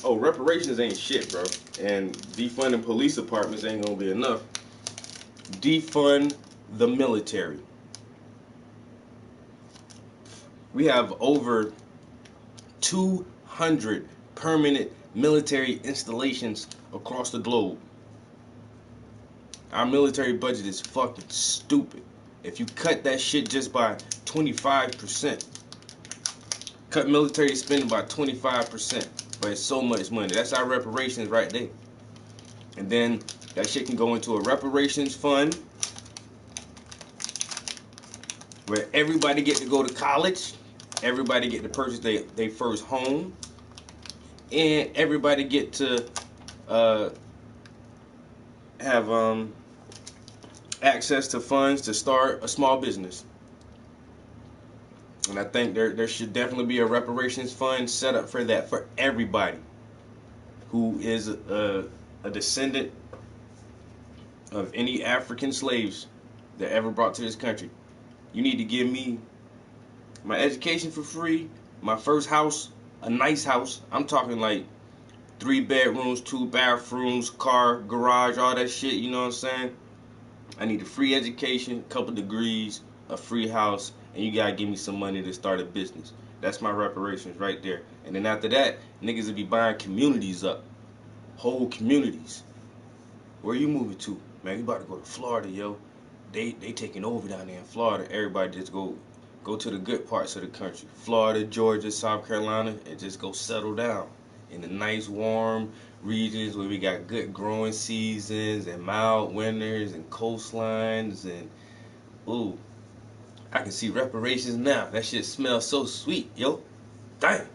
Oh, reparations ain't shit, bro. And defunding police departments ain't gonna be enough. Defund the military. We have over 200 permanent military installations across the globe. Our military budget is fucking stupid. If you cut that shit just by 25%, cut military spending by 25%, but it's so much money. That's our reparations right there. And then that shit can go into a reparations fund where everybody get to go to college, everybody get to purchase their first home, and everybody get to have access to funds to start a small business. And I think there should definitely be a reparations fund set up for that, for everybody who is a descendant of any African slaves that ever brought to this country. You need to give me my education for free, my first house, a nice house. I'm talking like 3 bedrooms, 2 bathrooms, car, garage, all that shit, you know what I'm saying? I need a free education, a couple degrees, a free house, and you gotta give me some money to start a business. That's my reparations right there. And then after that, niggas will be buying communities up. Whole communities. Where you moving to? Man, you about to go to Florida, yo. They taking over down there in Florida. Everybody just go to the good parts of the country. Florida, Georgia, South Carolina, and just go settle down in the nice warm regions where we got good growing seasons and mild winters and coastlines and ooh, I can see reparations now. That shit smells so sweet, yo. Damn.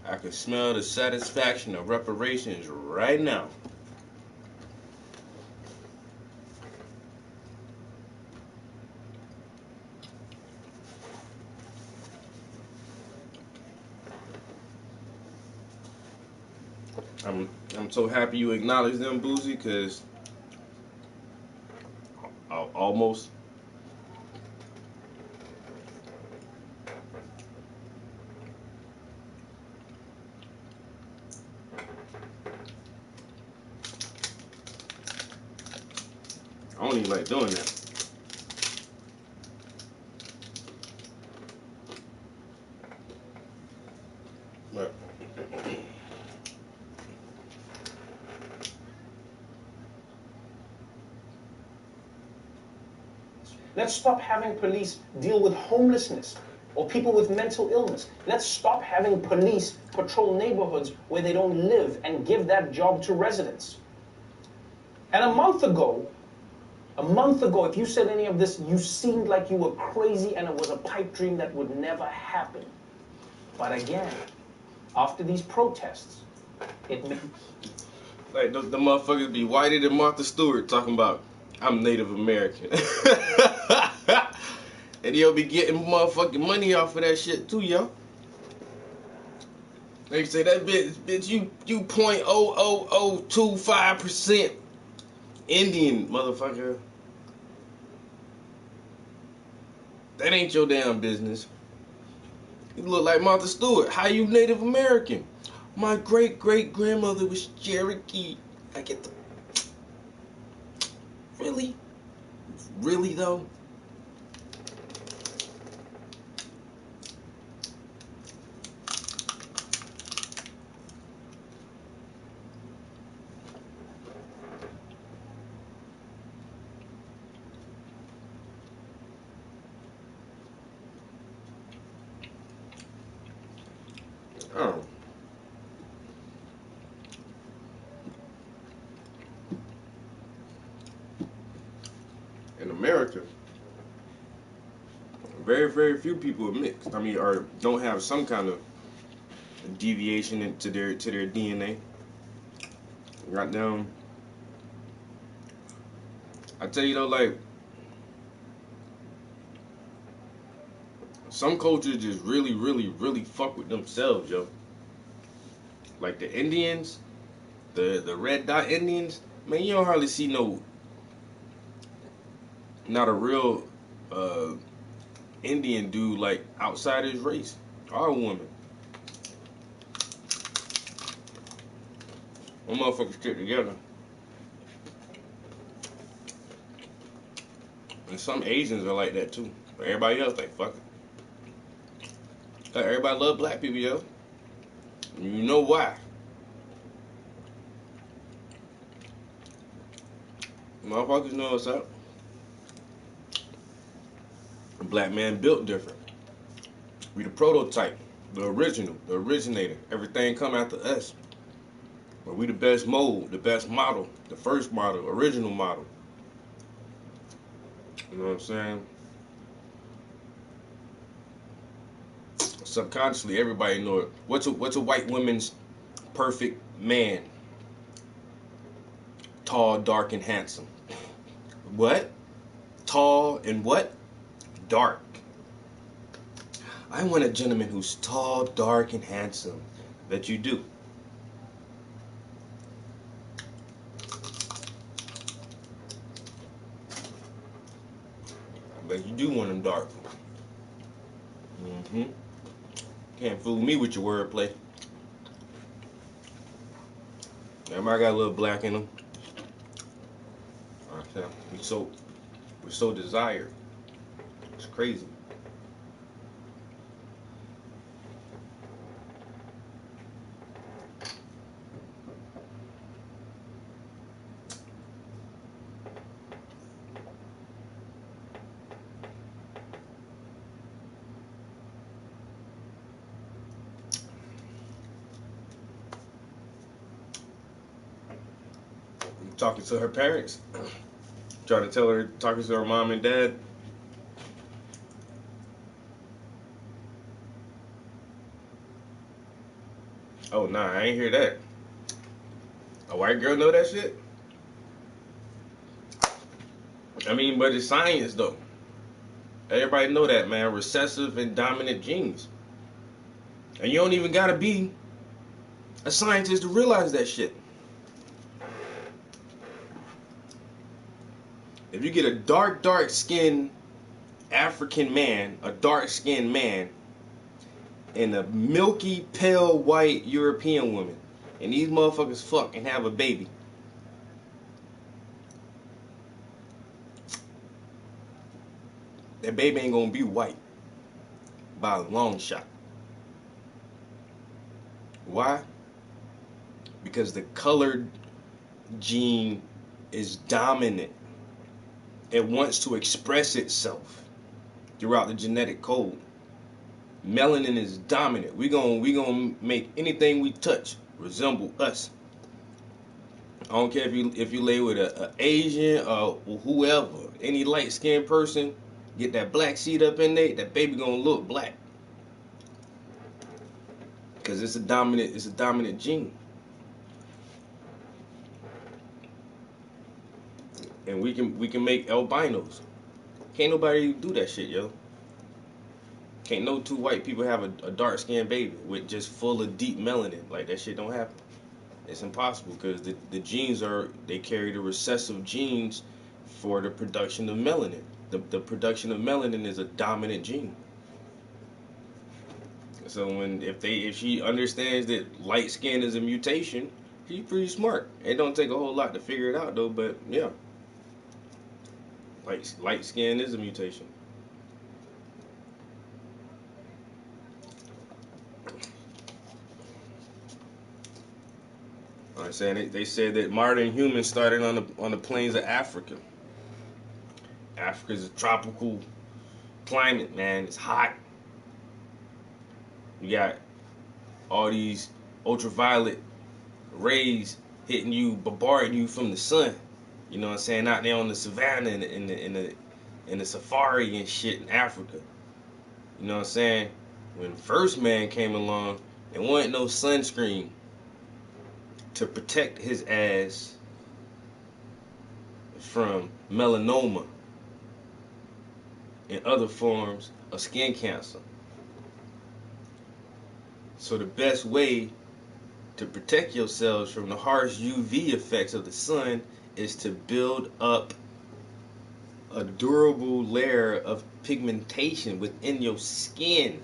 I can smell the satisfaction of reparations right now. I'm so happy you acknowledge them, Boozy, because almost. I don't even like doing that. But let's stop having police deal with homelessness or people with mental illness. Let's stop having police patrol neighborhoods where they don't live and give that job to residents. And a month ago, if you said any of this, you seemed like you were crazy and it was a pipe dream that would never happen. But again, after these protests, it makes... Like, the motherfuckers be whiter than Martha Stewart talking about, I'm Native American. And you'll be getting motherfucking money off of that shit too, yo. They say that bitch, you 0.00025% Indian, motherfucker. That ain't your damn business. You look like Martha Stewart. How you Native American? My great-great-grandmother was Cherokee. I get the... Really? Really, though? Oh. In America, very, very few people are mixed. I mean, or don't have some kind of deviation into their DNA. Goddamn. I tell you though, like, Some cultures just really, really, really fuck with themselves, yo. Like the Indians, the red dot Indians, man, you don't hardly see not a real Indian dude like outside his race. All women. Them motherfuckers stick together. And some Asians are like that too. But everybody else like fuck it. Everybody love black people, yo. You know why? Motherfuckers know what's up. A black man built different. We the prototype, the original, the originator. Everything come after us. But we the best mold, the best model, the first model, original model. You know what I'm saying? Subconsciously, everybody know it. What's a white woman's perfect man? Tall, dark, and handsome. What? Tall and what? Dark. I want a gentleman who's tall, dark, and handsome. Bet you do. But you do want them dark. Can't fool me with your wordplay. Everybody got a little black in them. We're so desired. It's crazy. Talking to her parents, trying to tell her, talking to her mom and dad. Oh nah, I ain't hear that. A white girl know that shit? I mean, but it's science though. Everybody know that, man. Recessive and dominant genes. And you don't even gotta be a scientist to realize that shit. If you get a dark skinned African man, a dark skinned man, and a milky, pale, white European woman, and these motherfuckers fuck and have a baby, that baby ain't gonna be white by a long shot. Why? Because the colored gene is dominant. It wants to express itself throughout the genetic code. Melanin is dominant. We gonna make anything we touch resemble us. I don't care if you lay with a Asian or whoever, any light skinned person, get that black seed up in there, that baby gonna look black. Cause it's a dominant gene. And we can make albinos. Can't nobody do that shit, yo. Can't no two white people have a dark skinned baby with just full of deep melanin. Like, that shit don't happen. It's impossible because the genes they carry the recessive genes for the production of melanin. The production of melanin is a dominant gene. So if she understands that light skin is a mutation, she's pretty smart. It don't take a whole lot to figure it out though, but yeah. Light skin is a mutation. I'm saying they said that modern humans started on the plains of Africa. Africa's a tropical climate, man. It's hot. You got all these ultraviolet rays hitting you, bombarding you from the sun. You know what I'm saying? Out there on the savannah in the safari and shit in Africa. You know what I'm saying? When first man came along, there wasn't no sunscreen to protect his ass from melanoma and other forms of skin cancer. So the best way to protect yourselves from the harsh UV effects of the sun is to build up a durable layer of pigmentation within your skin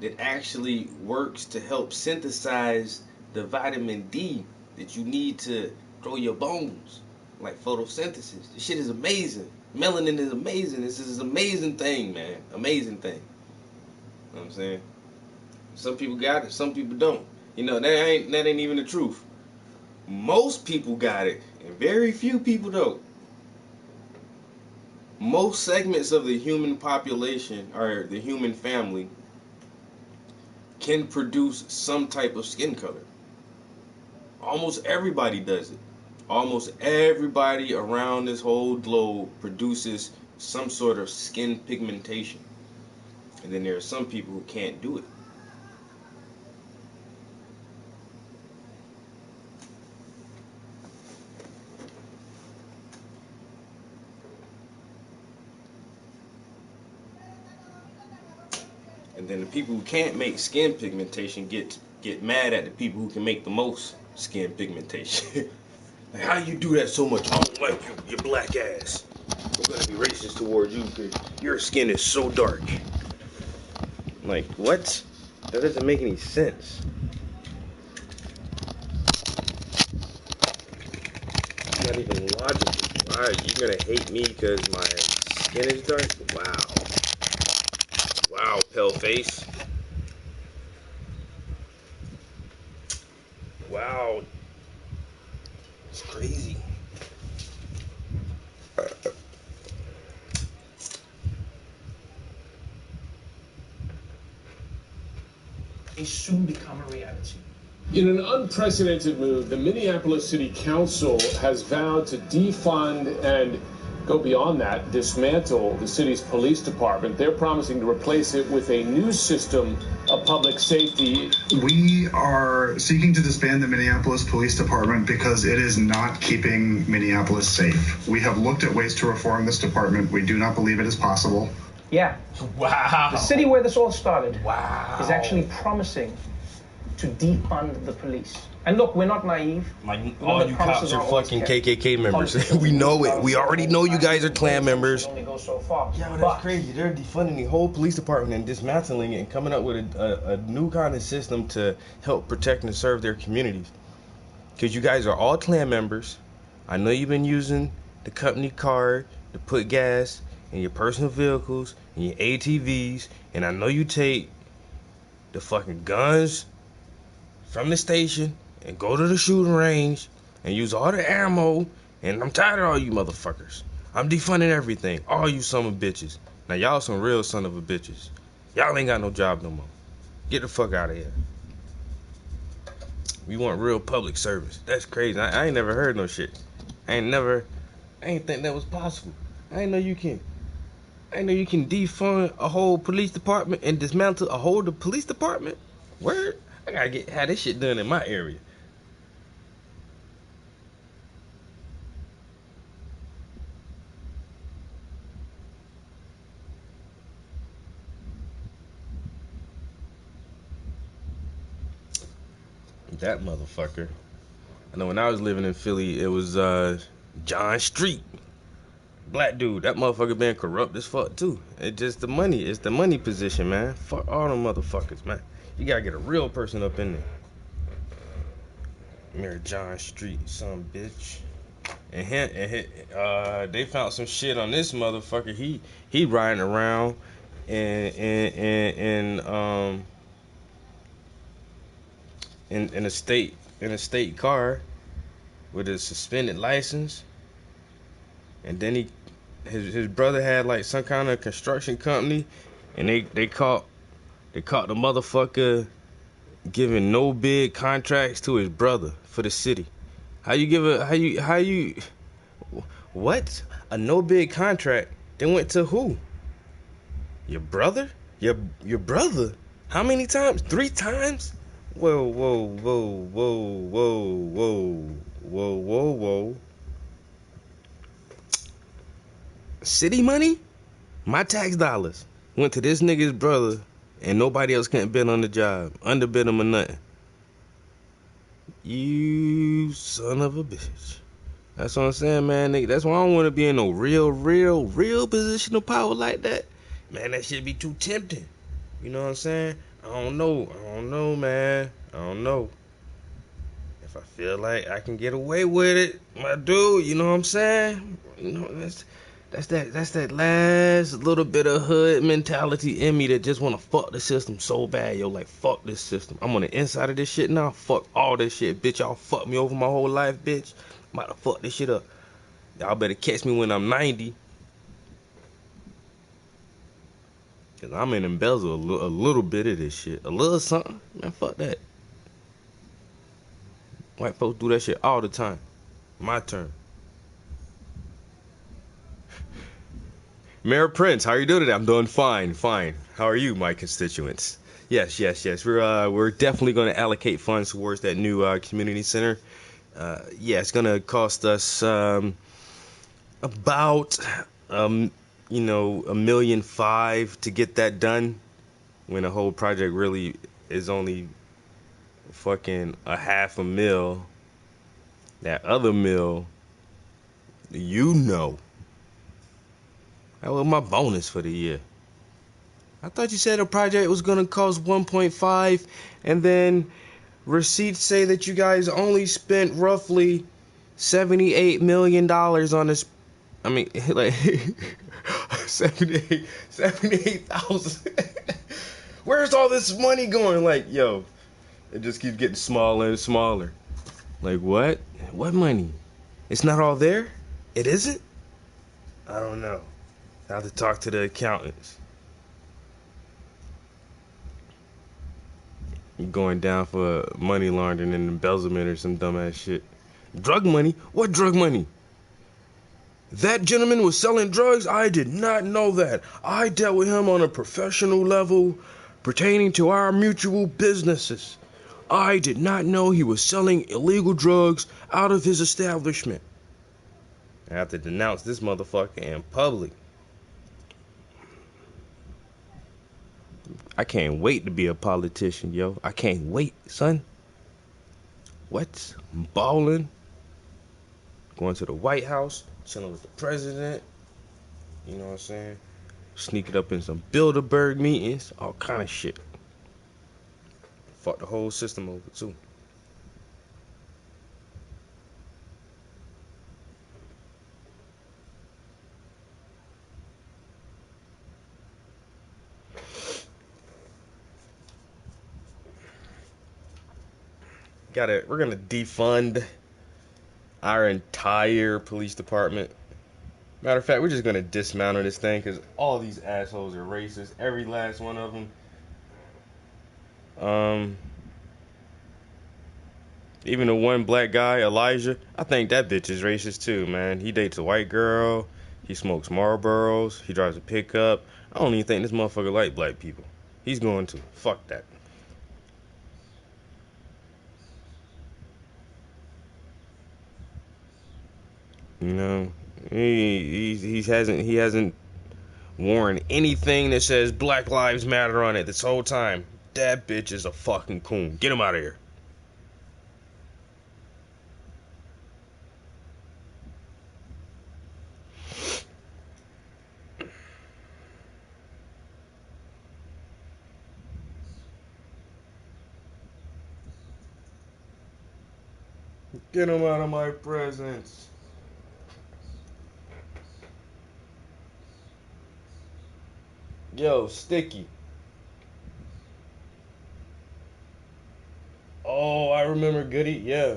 that actually works to help synthesize the vitamin D that you need to grow your bones, like photosynthesis. This shit is amazing. Melanin is amazing. This is an amazing thing, man. Amazing thing. You know what I'm saying? Some people got it, some people don't. You know, that ain't even the truth. Most people got it, and very few people don't. Most segments of the human population, or the human family, can produce some type of skin color. Almost everybody does it. Almost everybody around this whole globe produces some sort of skin pigmentation. And then there are some people who can't do it. And then the people who can't make skin pigmentation get mad at the people who can make the most skin pigmentation. Like, how you do that so much? I don't like you, your black ass. I'm gonna be racist towards you because your skin is so dark. Like, what? That doesn't make any sense. It's not even logical. Why are you gonna hate me because my skin is dark? Wow. Wow, pale face. Wow. It's crazy. May soon become a reality. In an unprecedented move, the Minneapolis City Council has vowed to defund and go beyond that, dismantle the city's police department. They're promising to replace it with a new system of public safety. We are seeking to disband the Minneapolis Police Department because it is not keeping Minneapolis safe. We have looked at ways to reform this department. We do not believe it is possible. Yeah. Wow. The city where this all started Wow. is actually promising to defund the police. And look, we're not naive. All you cops are fucking KKK members. We know it. We already know you guys are Klan members. Only go so far. Yeah, that's crazy. They're defunding the whole police department and dismantling it and coming up with a new kind of system to help protect and serve their communities. Because you guys are all Klan members. I know you've been using the company card to put gas in your personal vehicles and your ATVs. And I know you take the fucking guns from the station and go to the shooting range and use all the ammo, and I'm tired of all you motherfuckers. I'm defunding everything. All you son of bitches. Now y'all some real son of a bitches. Y'all ain't got no job no more. Get the fuck out of here. We want real public service. That's crazy. I ain't never heard no shit. I ain't think that was possible. I ain't know you can defund a whole police department and dismantle a whole police department. Word? I gotta have this shit done in my area. That motherfucker. I know when I was living in Philly, it was John Street. Black dude. That motherfucker been corrupt as fuck too. It's just the money. It's the money position, man. Fuck all them motherfuckers, man. You gotta get a real person up in there. Mayor John Street, some bitch. And they found some shit on this motherfucker. He riding around in a state car with a suspended license. And then his brother had like some kind of construction company, and they caught the motherfucker giving no bid contracts to his brother for the city. What? A no bid contract? They went to who? Your brother? Your brother? How many times? 3 times? Whoa. City money? My tax dollars went to this nigga's brother and nobody else can't bid on the job, underbid them or nothing. You son of a bitch. That's what I'm saying, man. Nigga, that's why I don't want to be in no real position of power like that. Man, that shit be too tempting. You know what I'm saying? I don't know, man. I don't know. If I feel like I can get away with it, my dude, you know what I'm saying? You know, that's that last little bit of hood mentality in me that just want to fuck the system so bad, yo. Like, fuck this system. I'm on the inside of this shit now. Fuck all this shit, bitch. Y'all fucked me over my whole life, bitch. I'm about to fuck this shit up. Y'all better catch me when I'm 90. Cause I'm gonna embezzle a little bit of this shit. A little something. Man, fuck that. White folks do that shit all the time. My turn. Mayor Prince, how are you doing today? I'm doing fine. How are you, my constituents? Yes. We're definitely going to allocate funds towards that new community center. Yeah, it's going to cost us about $1.5 million to get that done, when the whole project really is only fucking $500,000. That other mill, that was my bonus for the year. I thought you said a project was gonna cost 1.5, and then receipts say that you guys only spent roughly $78 million on this. I mean, like 78,000. Where's all this money going? Like, yo, it just keeps getting smaller and smaller. Like, what? What money? It's not all there? It isn't? I don't know. I have to talk to the accountants. You're going down for money laundering and embezzlement or some dumbass shit. Drug money? What drug money? That gentleman was selling drugs? I did not know that. I dealt with him on a professional level pertaining to our mutual businesses. I did not know he was selling illegal drugs out of his establishment. I have to denounce this motherfucker in public. I can't wait to be a politician, yo. I can't wait, son. What? I'm balling. Going to the White House, chilling with the president. You know what I'm saying? Sneaking up in some Bilderberg meetings, all kind of shit. Fuck the whole system over, too. We're gonna defund our entire police department. Matter of fact, we're just gonna dismantle this thing because all these assholes are racist. Every last one of them. Even the one black guy, Elijah, I think that bitch is racist too, man. He dates a white girl. He smokes Marlboros. He drives a pickup. I don't even think this motherfucker like black people. He's going to. Fuck that. You know, he hasn't worn anything that says Black Lives Matter on it this whole time. That bitch is a fucking coon. Get him out of here. Get him out of my presence. Yo, Sticky. Oh, I remember Goody. Yeah.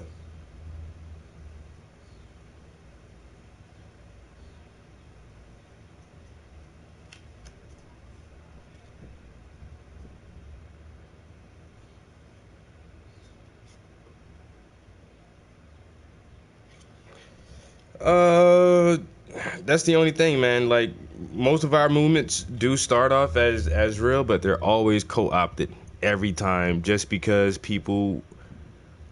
That's the only thing, man. Like, most of our movements do start off as real, but they're always co-opted every time, just because people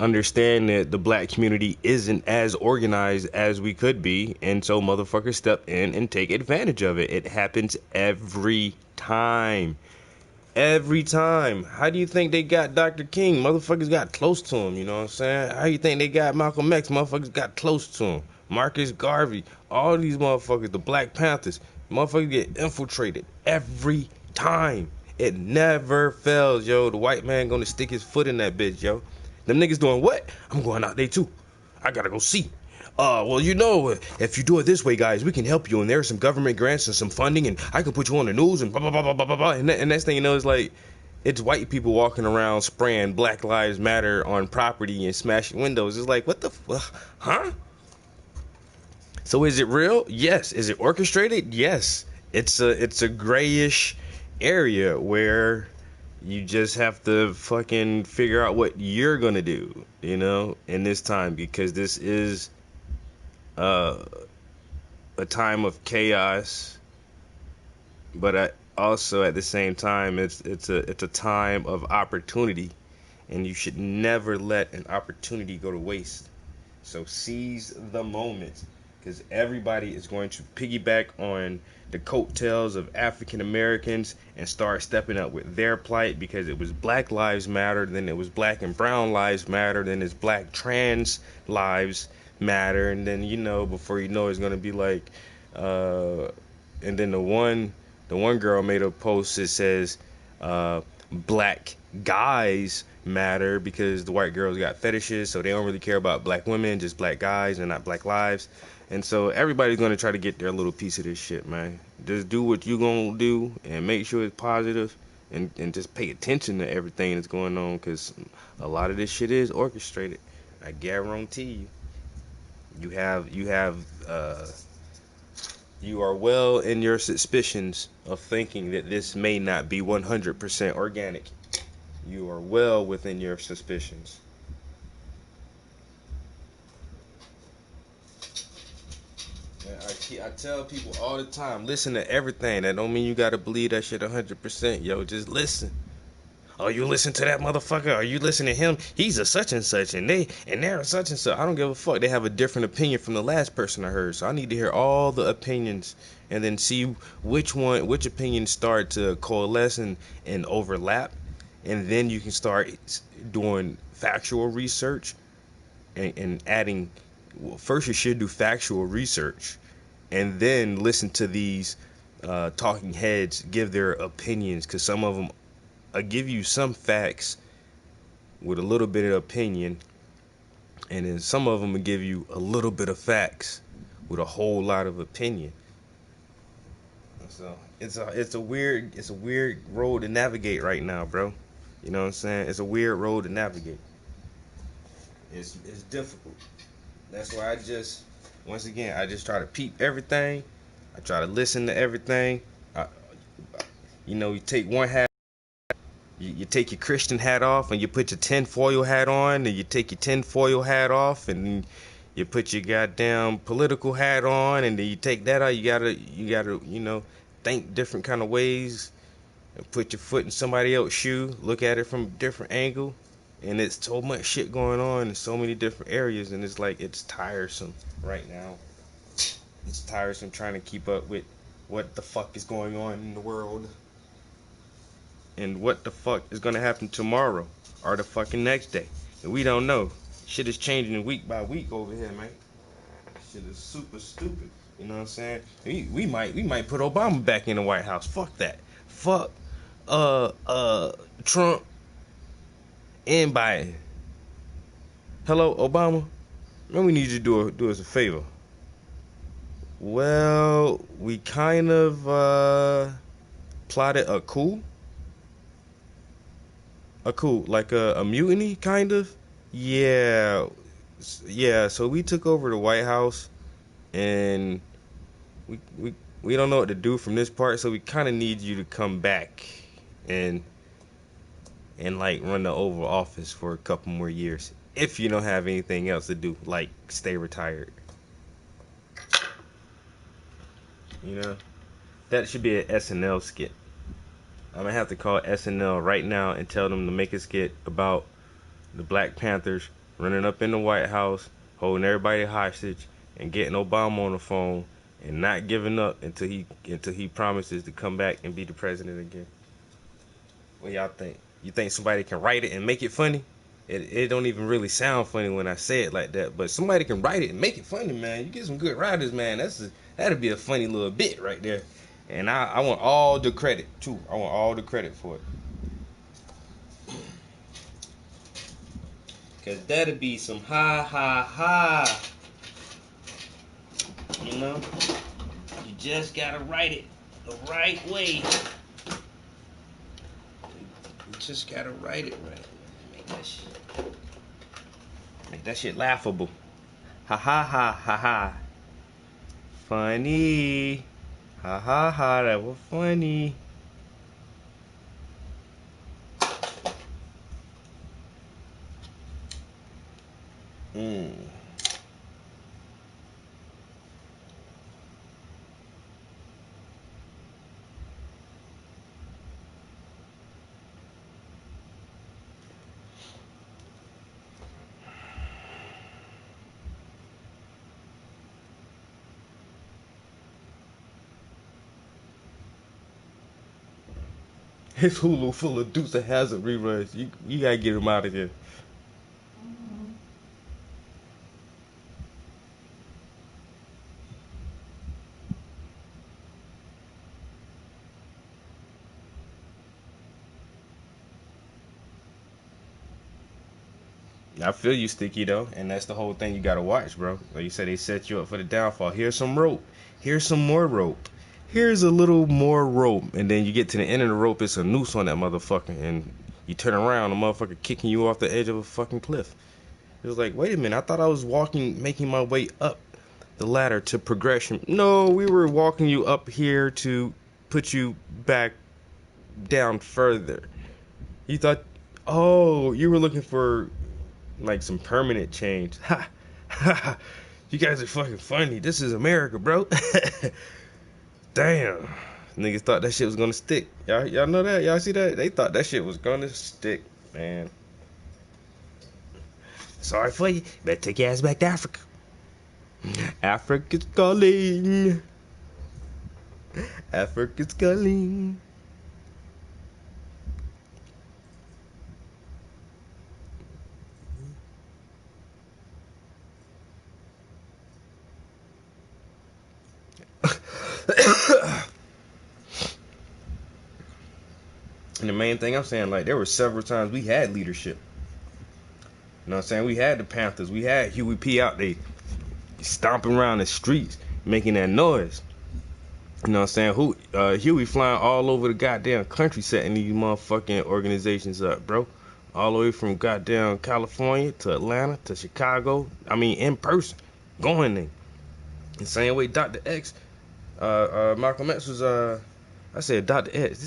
understand that the black community isn't as organized as we could be, and so motherfuckers step in and take advantage of it. It happens every time. Every time. How do you think they got Dr. King? Motherfuckers got close to him, you know what I'm saying? How do you think they got Malcolm X? Motherfuckers got close to him. Marcus Garvey, all these motherfuckers, the Black Panthers, motherfuckers get infiltrated every time. It never fails, yo. The white man gonna stick his foot in that bitch, yo. Them niggas doing what? I'm going out there too. I gotta go see. Well, you know, if you do it this way, guys, we can help you. And there's some government grants and some funding, and I can put you on the news and blah, blah, blah, blah, blah, blah. And next thing you know, it's like, it's white people walking around spraying Black Lives Matter on property and smashing windows. It's like, what the, huh? So is it real? Yes. Is it orchestrated? Yes. It's a grayish area where you just have to fucking figure out what you're gonna do, you know, in this time, because this is a time of chaos, but also at the same time it's a time of opportunity, and you should never let an opportunity go to waste. So seize the moment, because everybody is going to piggyback on the coattails of African Americans and start stepping up with their plight, because it was Black Lives Matter, then it was Black and Brown Lives Matter, then it's Black Trans Lives Matter, and then, you know, before you know, it's gonna be like, and then the one girl made a post that says, Black guys matter, because the white girls got fetishes, so they don't really care about black women, just black guys and not black lives. And so everybody's gonna try to get their little piece of this shit, man. Just do what you gonna do and make sure it's positive, and just pay attention to everything that's going on, because a lot of this shit is orchestrated. I guarantee you. You are well in your suspicions of thinking that this may not be 100% organic. You are well within your suspicions. I tell people all the time, listen to everything. That don't mean you gotta believe that shit 100%. Yo, just listen. Oh, you listen to that motherfucker? Are you listening to him? He's a such and such, and they're a such and such. I don't give a fuck. They have a different opinion from the last person I heard. So I need to hear all the opinions and then see which opinions start to coalesce and overlap. And then you can start doing factual research and adding. Well, first you should do factual research, and then listen to these talking heads give their opinions, because some of them give you some facts with a little bit of opinion, and then some of them will give you a little bit of facts with a whole lot of opinion. So it's a weird road to navigate right now, bro. You know what I'm saying? It's a weird road to navigate. It's difficult. That's why I just try to peep everything. I try to listen to everything. You take one hat. You take your Christian hat off and you put your tinfoil hat on, and you take your tinfoil hat off and you put your goddamn political hat on, and then you take that out. You gotta think different kind of ways and put your foot in somebody else's shoe, look at it from a different angle, and it's so much shit going on in so many different areas, and it's like, it's tiresome right now. It's tiresome trying to keep up with what the fuck is going on in the world. And what the fuck is gonna happen tomorrow or the fucking next day? And we don't know. Shit is changing week by week over here, man. Shit is super stupid. You know what I'm saying? We might put Obama back in the White House. Fuck that. Fuck Trump and Biden. Hello, Obama. Man, we need you to do us a favor. Well, we kind of plotted a coup. Like a mutiny, kind of. Yeah. So we took over the White House, and we don't know what to do from this part. So we kind of need you to come back and like run the Oval Office for a couple more years, if you don't have anything else to do, like stay retired. You know, that should be an SNL skit. I'm gonna have to call SNL right now and tell them to make a skit about the Black Panthers running up in the White House, holding everybody hostage, and getting Obama on the phone and not giving up until he promises to come back and be the president again. What y'all think? You think somebody can write it and make it funny? It don't even really sound funny when I say it like that, but somebody can write it and make it funny, man. You get some good writers, man. That'd be a funny little bit right there. And I want all the credit too. I want all the credit for it. Cause that'd be some ha ha ha. You know? You just gotta write it the right way. You just gotta write it right. Make that shit laughable. Ha ha ha ha ha. Funny. Ha ha ha, that was funny. His Hulu full of Dukes of Hazzard reruns. You gotta get him out of here. I feel you, Sticky, though, and that's the whole thing you gotta watch, bro. Like you said, they set you up for the downfall. Here's some rope. Here's some more rope. Here's a little more rope, and then you get to the end of the rope, it's a noose on that motherfucker, and you turn around, the motherfucker kicking you off the edge of a fucking cliff. It was like, wait a minute, I thought I was making my way up the ladder to progression. No, we were walking you up here to put you back down further. You thought, oh, you were looking for like some permanent change. Ha ha. You guys are fucking funny. This is America, bro. Damn. Niggas thought that shit was gonna stick. Y'all know that? Y'all see that? They thought that shit was gonna stick, man. Sorry for you. Better take your ass back to Africa. Africa's calling. Africa's calling. And the main thing I'm saying, like, there were several times we had leadership. You know what I'm saying? We had the Panthers. We had Huey P. out there stomping around the streets, making that noise. You know what I'm saying? Huey flying all over the goddamn country, setting these motherfucking organizations up, bro. All the way from goddamn California to Atlanta to Chicago. I mean, in person. Going there. The same way Dr. X, Malcolm X was, I said Dr. X.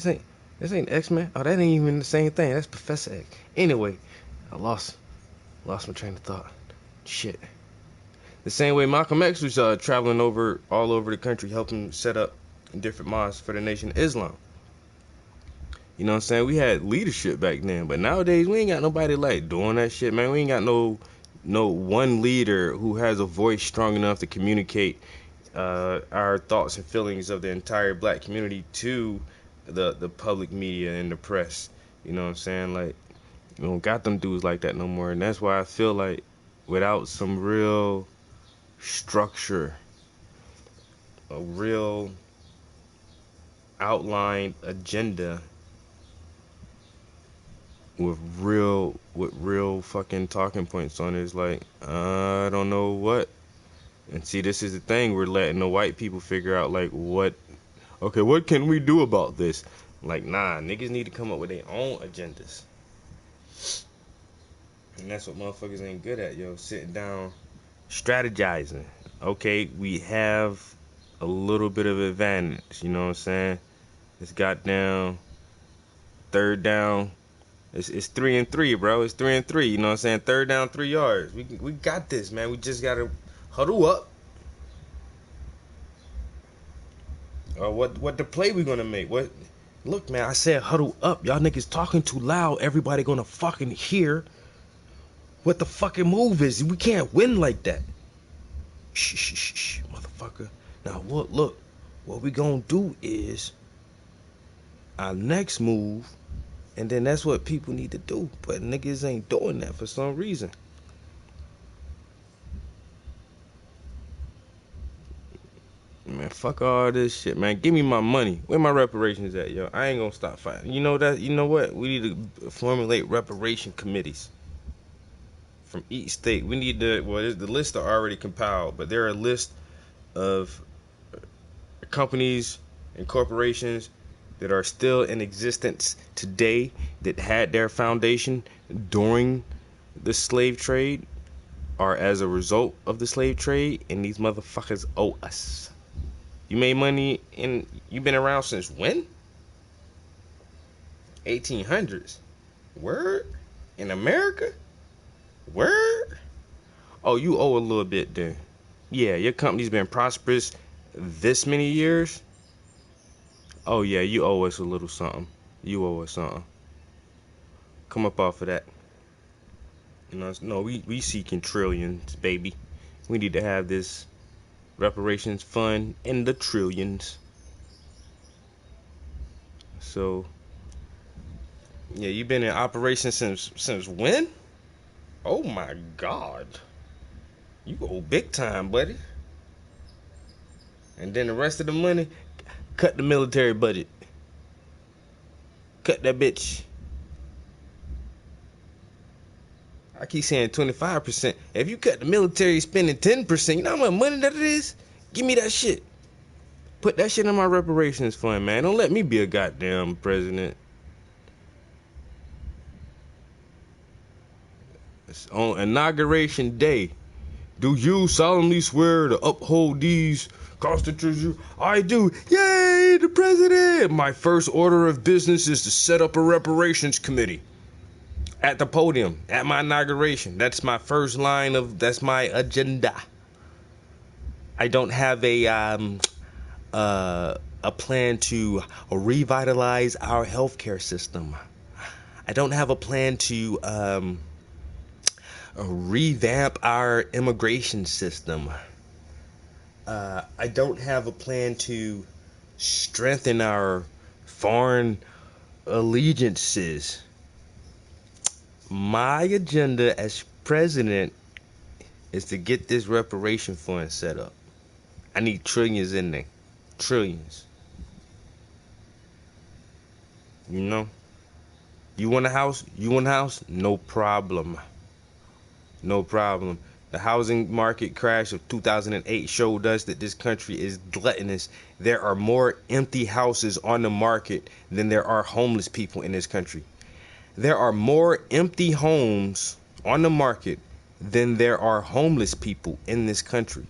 This ain't X-Men. Oh, that ain't even the same thing. That's Professor X. Anyway, I lost my train of thought. Shit. The same way Malcolm X was traveling all over the country, helping set up different mosques for the Nation of Islam. You know what I'm saying? We had leadership back then, but nowadays we ain't got nobody like doing that shit, man. We ain't got no one leader who has a voice strong enough to communicate our thoughts and feelings of the entire black community to the public media and the press. You know what I'm saying? Like, we don't got them dudes like that no more, and that's why I feel like without some real structure, a real outlined agenda with real fucking talking points on it, it's like, I don't know what. And see, this is the thing, we're letting the white people figure out, like, what can we do about this? Like, nah, niggas need to come up with their own agendas. And that's what motherfuckers ain't good at, yo. Sitting down, strategizing. Okay, we have a little bit of advantage, you know what I'm saying? It's goddamn third down. It's 3-3, bro. It's 3-3, you know what I'm saying? Third down, 3 yards. We got this, man. We just gotta huddle up. What the play we gonna make? Look, man, I said huddle up. Y'all niggas talking too loud. Everybody gonna fucking hear what the fucking move is. We can't win like that. Shh, motherfucker. Now, look. What we gonna do is our next move And then that's what people need to do. But niggas ain't doing that for some reason. Man, fuck all this shit, man. Give me my money. Where my reparations at, yo? I ain't gonna stop fighting. You know that? You know what? We need to formulate reparation committees from each state. We need to, well, the lists are already compiled, but there are a list of companies and corporations that are still in existence today that had their foundation during the slave trade or as a result of the slave trade, and these motherfuckers owe us. You made money and you've been around since when? 1800s. Word? In America? Word? Oh, you owe a little bit then. Yeah, your company's been prosperous this many years. Oh yeah, you owe us a little something. You owe us something. Come up off of that. You know, no, we seeking trillions, baby. We need to have this reparations fund in the trillions. So yeah, you've been in operation since when? Oh my God. You owe big time, buddy. And then the rest of the money, cut the military budget. Cut that bitch. I keep saying 25%. If you cut the military spending 10%, you know how much money that it is? Give me that shit. Put that shit in my reparations fund, man. Don't let me be a goddamn president. It's on Inauguration Day. Do you solemnly swear to uphold these constitutions? I do. Yay, the president! My first order of business is to set up a reparations committee. At the podium, at my inauguration. That's my first line of, that's my agenda. I don't have a plan to revitalize our healthcare system. I don't have a plan to revamp our immigration system. I don't have a plan to strengthen our foreign allegiances. My agenda as president is to get this reparation fund set up. I need trillions in there. Trillions. You know? You want a house? You want a house? No problem. No problem. The housing market crash of 2008 showed us that this country is gluttonous. There are more empty houses on the market than there are homeless people in this country. There are more empty homes on the market than there are homeless people in this country.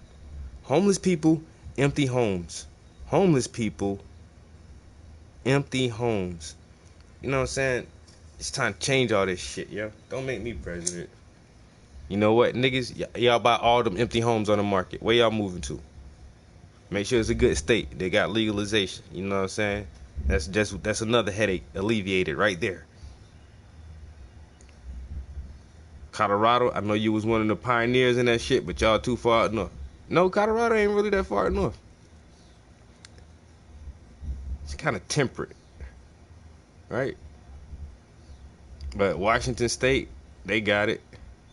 Homeless people, empty homes. Homeless people, empty homes. You know what I'm saying? It's time to change all this shit, yo. Don't make me president. You know what, niggas? Y'all buy all them empty homes on the market. Where y'all moving to? Make sure it's a good state. They got legalization. You know what I'm saying? That's another headache alleviated right there. Colorado, I know you was one of the pioneers in that shit, but y'all too far north. No, Colorado ain't really that far north. It's kind of temperate, right? But Washington State, they got it.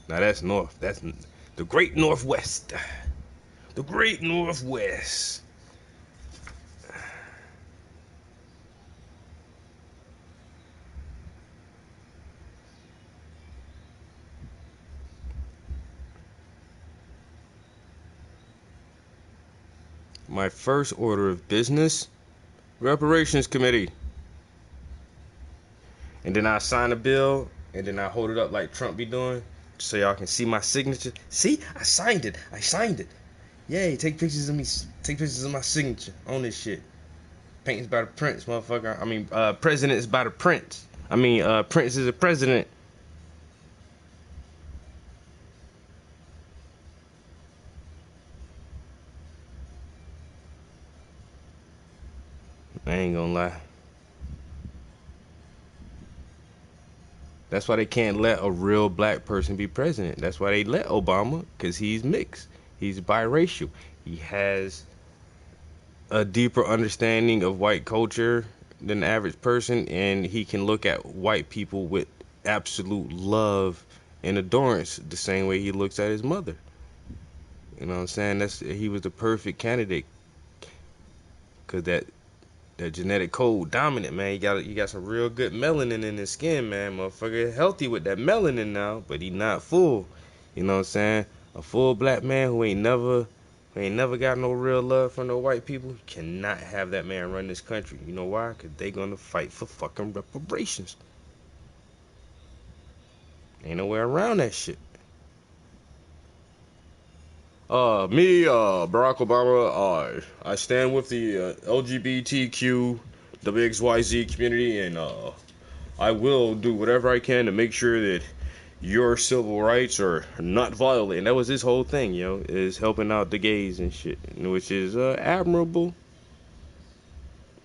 Now that's north. That's the Great Northwest. The Great Northwest. My first order of business, reparations committee. And then I sign a bill, and then I hold it up like Trump be doing, so y'all can see my signature. See, I signed it. I signed it. Yay, take pictures of me. Take pictures of my signature on this shit. Paintings by the prince, motherfucker. I mean, president is by the prince. I mean, prince is a president. I ain't gonna lie. That's why they can't let a real black person be president. That's why they let Obama, because he's mixed. He's biracial. He has a deeper understanding of white culture than the average person, and he can look at white people with absolute love and adorance the same way he looks at his mother. You know what I'm saying? He was the perfect candidate, cause that genetic code dominant, man. You got some real good melanin in his skin, man. Motherfucker healthy with that melanin now, but he not full. You know what I'm saying? A full black man who ain't never got no real love from no white people cannot have that man run this country. You know why? Cause they gonna fight for fucking reparations. Ain't nowhere around that shit. Barack Obama, I stand with the LGBTQ, WXYZ community, and I will do whatever I can to make sure that your civil rights are not violated. And that was his whole thing, is helping out the gays and shit, which is admirable.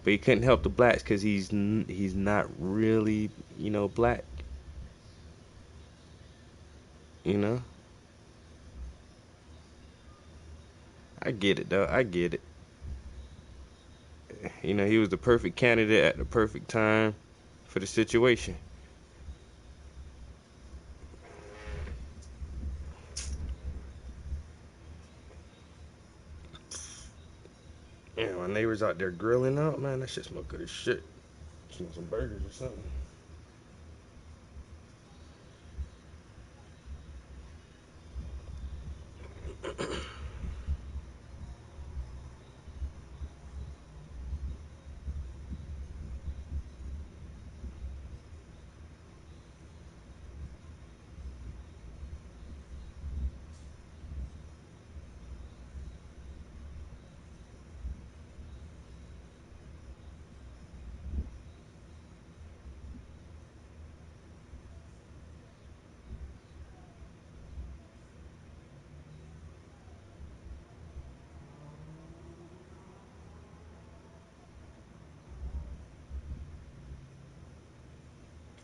But he couldn't help the blacks because he's not really, black. I get it, though. I get it. He was the perfect candidate at the perfect time for the situation. Yeah, my neighbors out there grilling out, man. That shit smell good as shit. Smell some burgers or something.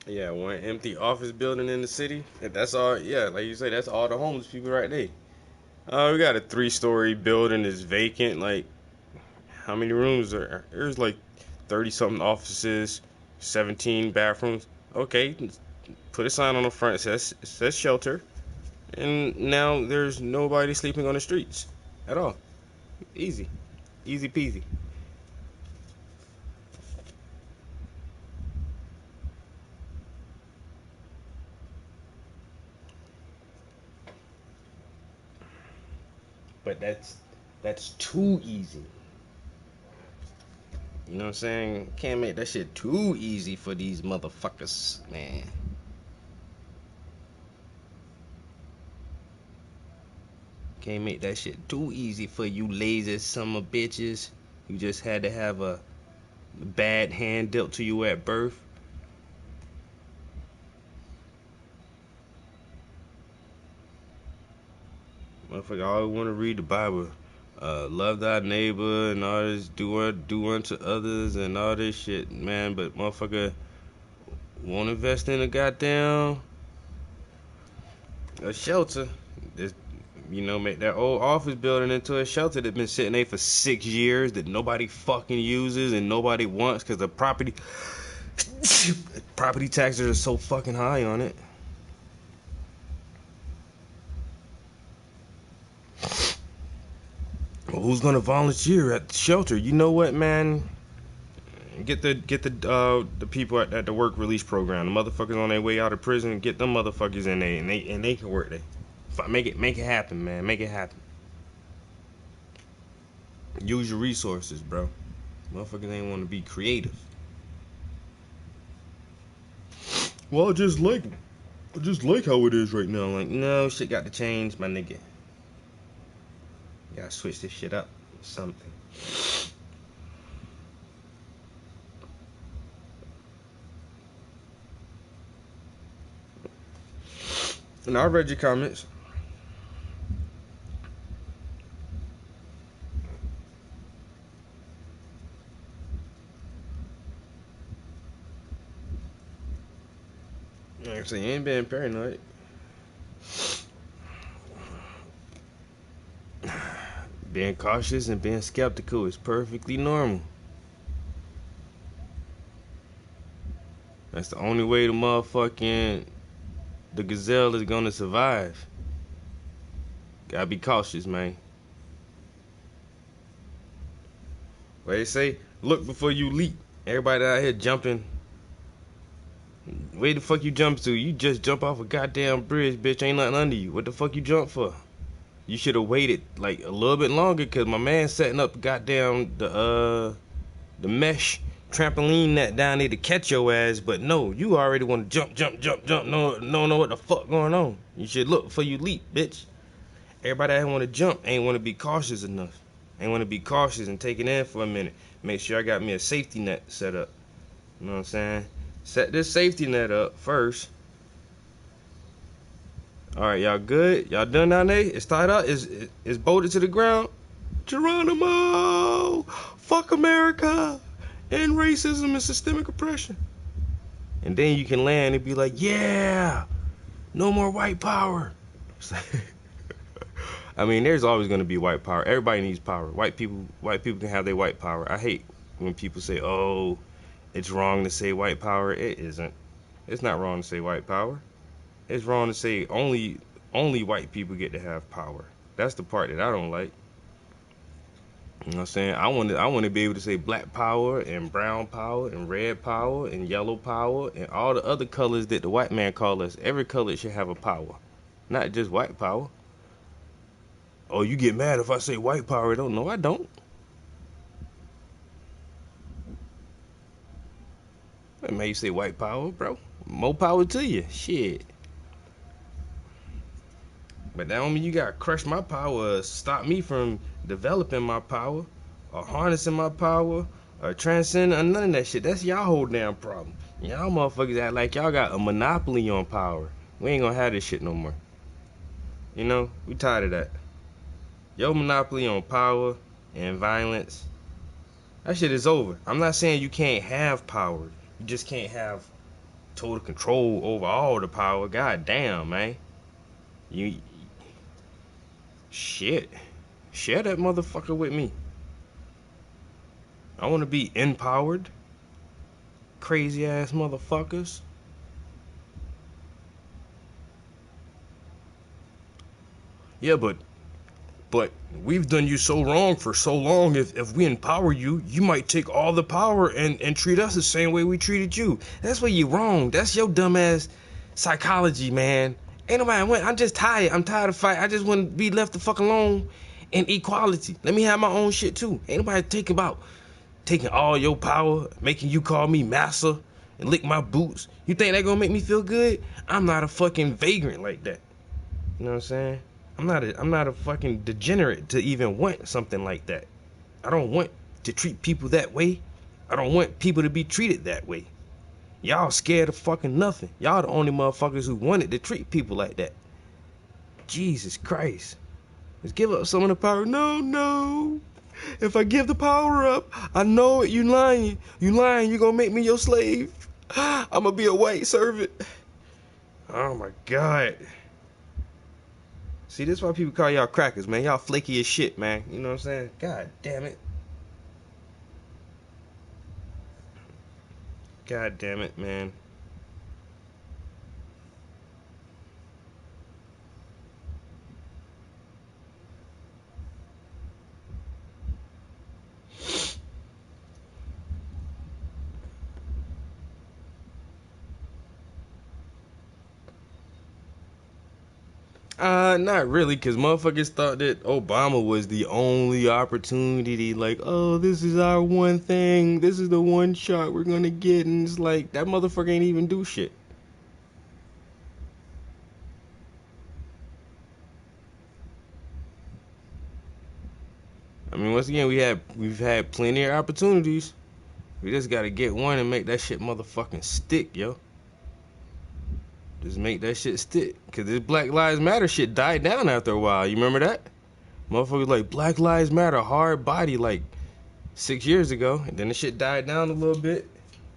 Yeah, one empty office building in the city. That's all. Yeah, like you say, that's all the homeless people right there. We got a 3-story building that's vacant. Like, how many rooms are? There's like 30-something offices, 17 bathrooms. Okay, put a sign on the front that says shelter, and now there's nobody sleeping on the streets at all. Easy peasy. But that's too easy. You know what I'm saying? Can't make that shit too easy for these motherfuckers, man. Can't make that shit too easy for you lazy summer bitches. You just had to have a bad hand dealt to you at birth. Motherfucker, I always want to read the Bible. Love thy neighbor and all this, do unto others and all this shit, man. But motherfucker won't invest in a goddamn shelter. Just, make that old office building into a shelter that's been sitting there for 6 years that nobody fucking uses and nobody wants because the property taxes are so fucking high on it. Well, who's gonna volunteer at the shelter? You know what, man? Get the people at the work release program. The motherfuckers on their way out of prison. Get them motherfuckers in there, and they can work there. Make it happen, man. Make it happen. Use your resources, bro. Motherfuckers ain't want to be creative. Well, I just like how it is right now. Like, no, shit got to change, my nigga. Gotta switch this shit up or something. And I read your comments. Actually, you ain't being paranoid. Being cautious and being skeptical is perfectly normal. That's the only way the gazelle is gonna survive. Gotta be cautious, man. What they say, look before you leap. Everybody out here jumping. Where the fuck you jump to? You just jump off a goddamn bridge, bitch. Ain't nothing under you. What the fuck you jump for? You should have waited like a little bit longer, cause my man setting up goddamn the mesh trampoline net down there to catch your ass. But no, you already want to jump. No, know what the fuck going on. You should look before you leap, bitch. Everybody that want to jump ain't want to be cautious enough. Ain't want to be cautious and take it in for a minute. Make sure I got me a safety net set up. You know what I'm saying? Set this safety net up first. Alright, y'all good? Y'all done down there? It's tied up? It's bolted to the ground? Geronimo! Fuck America! End racism and systemic oppression. And then you can land and be like, yeah! No more white power. I mean, there's always going to be white power. Everybody needs power. White people can have their white power. I hate when people say, oh, it's wrong to say white power. It isn't. It's not wrong to say white power. It's wrong to say only white people get to have power. That's the part that I don't like. You know what I'm saying? I want to be able to say black power and brown power and red power and yellow power and all the other colors that the white man call us. Every color should have a power, not just white power. Oh, you get mad if I say white power? No, I don't. That made you say white power, bro. More power to you. Shit. But that don't mean you gotta crush my power or stop me from developing my power or harnessing my power or transcending or none of that shit. That's y'all whole damn problem. Y'all motherfuckers act like y'all got a monopoly on power. We ain't gonna have this shit no more. You know, we tired of that. Your monopoly on power and violence, that shit is over. I'm not saying you can't have power. You just can't have total control over all the power. God damn, man. Shit. Share that motherfucker with me. I want to be empowered. Crazy ass motherfuckers. Yeah, but we've done you so wrong for so long. If we empower you, you might take all the power and treat us the same way we treated you. That's where you're wrong. That's your dumbass psychology, man. Ain't nobody. I'm just tired. I'm tired of fighting. I just want to be left the fuck alone and equality. Let me have my own shit too. Ain't nobody taking all your power, making you call me massa and lick my boots. You think that gonna make me feel good? I'm not a fucking vagrant like that. You know what I'm saying? I'm not a fucking degenerate to even want something like that. I don't want to treat people that way. I don't want people to be treated that way. Y'all scared of fucking nothing. Y'all the only motherfuckers who wanted to treat people like that. Jesus Christ. Let's give up some of the power. No. If I give the power up, I know it. You lying. You gonna make me your slave. I'm gonna be a white servant. Oh my God. See, this is why people call y'all crackers, man. Y'all flaky as shit, man. You know what I'm saying? God damn it. God damn it, man. Not really, because motherfuckers thought that Obama was the only opportunity. Like, oh, this is our one thing. This is the one shot we're gonna get. And it's like, that motherfucker ain't even do shit. I mean, once again, we've had plenty of opportunities. We just gotta get one and make that shit motherfucking stick, yo. Just make that shit stick. Cause this Black Lives Matter shit died down after a while. You remember that? Motherfuckers like Black Lives Matter, hard body like 6 years ago. And then the shit died down a little bit.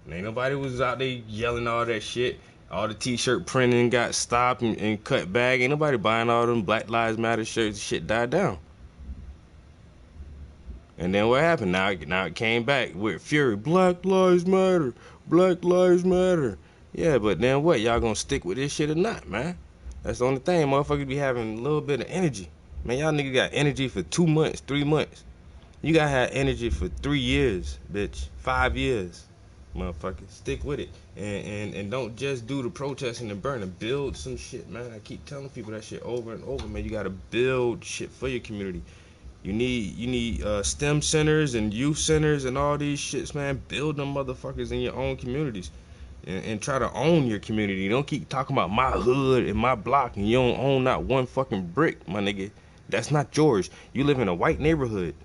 And ain't nobody was out there yelling all that shit. All the t-shirt printing got stopped and cut back. Ain't nobody buying all them Black Lives Matter shirts. Shit died down. And then what happened? Now it came back with fury. Black Lives Matter. Black Lives Matter. Yeah, but then what? Y'all gonna stick with this shit or not, man? That's the only thing. Motherfuckers be having a little bit of energy. Man, y'all niggas got energy for 2 months, 3 months. You gotta have energy for 3 years, bitch. 5 years, motherfucker. Stick with it. And don't just do the protesting and burning. Build some shit, man. I keep telling people that shit over and over, man. You gotta build shit for your community. You need STEM centers and youth centers and all these shits, man. Build them motherfuckers in your own communities. And try to own your community. Don't keep talking about my hood and my block and you don't own not one fucking brick, my nigga. That's not yours. You live in a white neighborhood.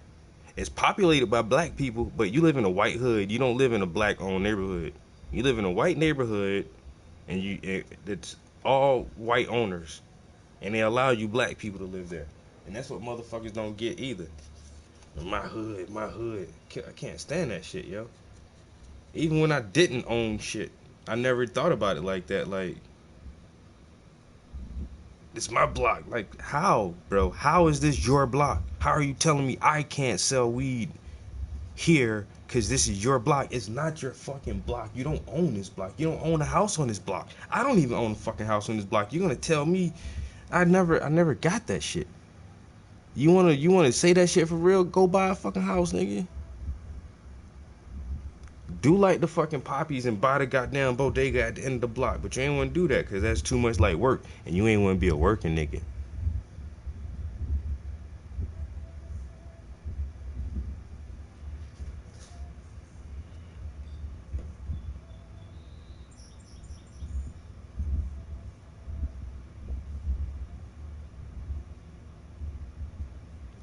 It's populated by black people, but you live in a white hood. You don't live in a black-owned neighborhood. You live in a white neighborhood, and it's all white owners, and they allow you black people to live there. And that's what motherfuckers don't get either. My hood, my hood. I can't stand that shit, yo. Even when I didn't own shit, I never thought about it like that. Like, it's my block. Like, how, bro? How is this your block? How are you telling me I can't sell weed here because this is your block? It's not your fucking block. You don't own this block. You don't own a house on this block. I don't even own a fucking house on this block. You're gonna tell me I never got that shit. You wanna say that shit for real? Go buy a fucking house, nigga. Do like the fucking poppies and buy the goddamn bodega at the end of the block. But you ain't want to do that because that's too much like work. And you ain't want to be a working nigga.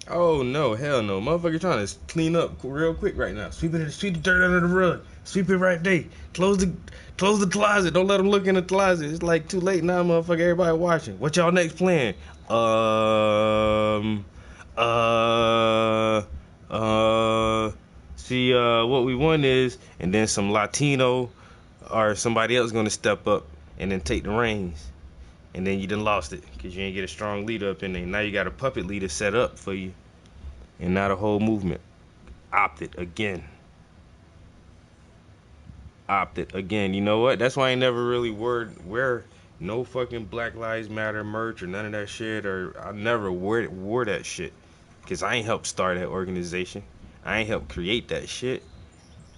Oh no, hell no. Motherfucker trying to clean up real quick right now. Sweep the dirt under the rug. Sweep it right there. Close the closet. Don't let them look in the closet. It's like too late now, motherfucker. Everybody watching. What y'all next plan? See, what we want is, and then some Latino or somebody else gonna step up and then take the reins. And then you done lost it because you ain't get a strong leader up in there. Now you got a puppet leader set up for you. And now the whole movement opted again. You know what? That's why I ain't never really wear no fucking Black Lives Matter merch or none of that shit. Or I never wore that shit. Because I ain't helped start that organization. I ain't helped create that shit.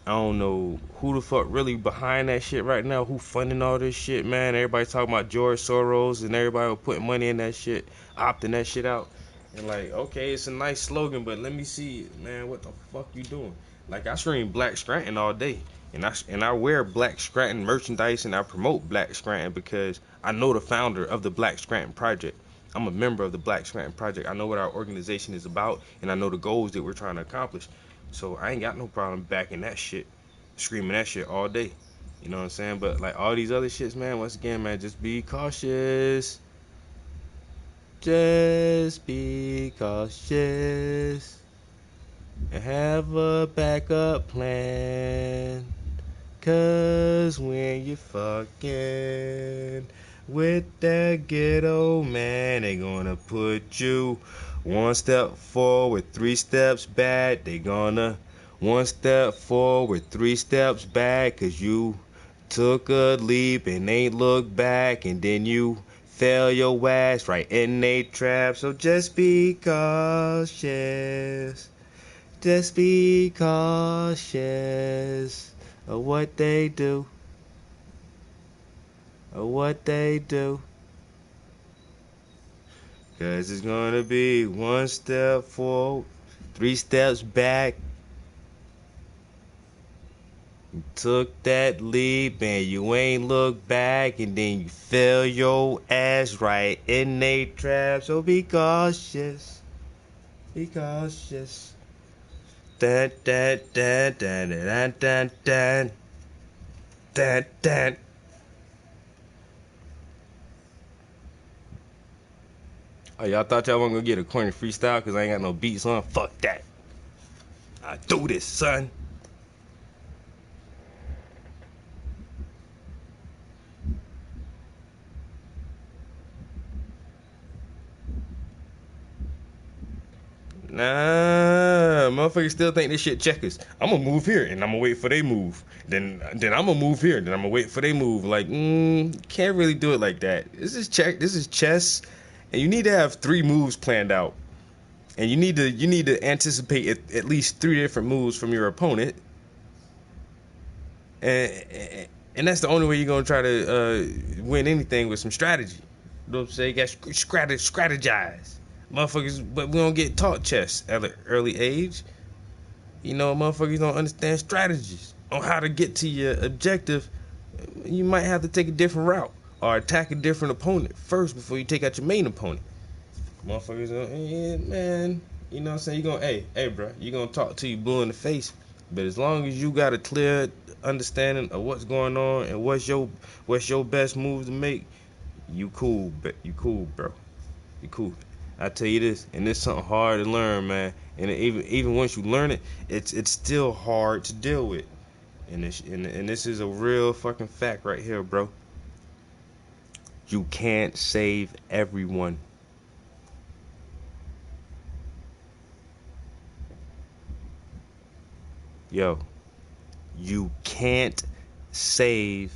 I don't know who the fuck really behind that shit right now. Who funding all this shit, man? Everybody talking about George Soros and everybody putting money in that shit, opting that shit out. And like, okay, it's a nice slogan, but let me see, man, what the fuck you doing? Like, I scream Black Scranton all day. And I wear Black Scranton merchandise and I promote Black Scranton because I know the founder of the Black Scranton Project. I'm a member of the Black Scranton Project. I know what our organization is about and I know the goals that we're trying to accomplish. So I ain't got no problem backing that shit, screaming that shit all day. You know what I'm saying? But like all these other shits, man, once again, man, just be cautious. Just be cautious. And have a backup plan. Cause when you fucking with that ghetto man, they gonna put you 1 step forward, 3 steps back. They gonna 1 step forward, 3 steps back. Cause you took a leap and ain't looked back. And then you fell your ass right in they trap. So just be cautious. Just be cautious of what they do. Of what they do. Cause it's gonna be 1 step forward, 3 steps back. You took that leap and you ain't looked back. And then you fell your ass right in they trap. So be cautious. Be cautious. Dun, dun, dun, dun, dun, dun, dun. Dun, dun. Oh, y'all thought y'all wasn't gonna get a corny freestyle because I ain't got no beats on? Fuck that. I do this, son. Nah. motherfuckers still think this shit checkers. I'm gonna move here and I'm gonna wait for they move. Then I'm gonna move here and then I'm gonna wait for they move. Like, can't really do it like that. This is chess, and you need to have 3 moves planned out, and you need to anticipate at least 3 different moves from your opponent, and that's the only way you're gonna try to win anything with some strategy. You know what I'm saying? You got to strategize. Motherfuckers, but we don't get taught chess at an early age. You know, motherfuckers don't understand strategies on how to get to your objective. You might have to take a different route or attack a different opponent first before you take out your main opponent. Motherfuckers, man, you know what I'm saying? You're gonna, hey, bro, you're gonna talk to you blue in the face. But as long as you got a clear understanding of what's going on and what's your best move to make, you cool, bro. You cool. I tell you this, and it's something hard to learn, man. And even once you learn it, it's still hard to deal with. And this is a real fucking fact right here, bro. You can't save everyone. Yo, you can't save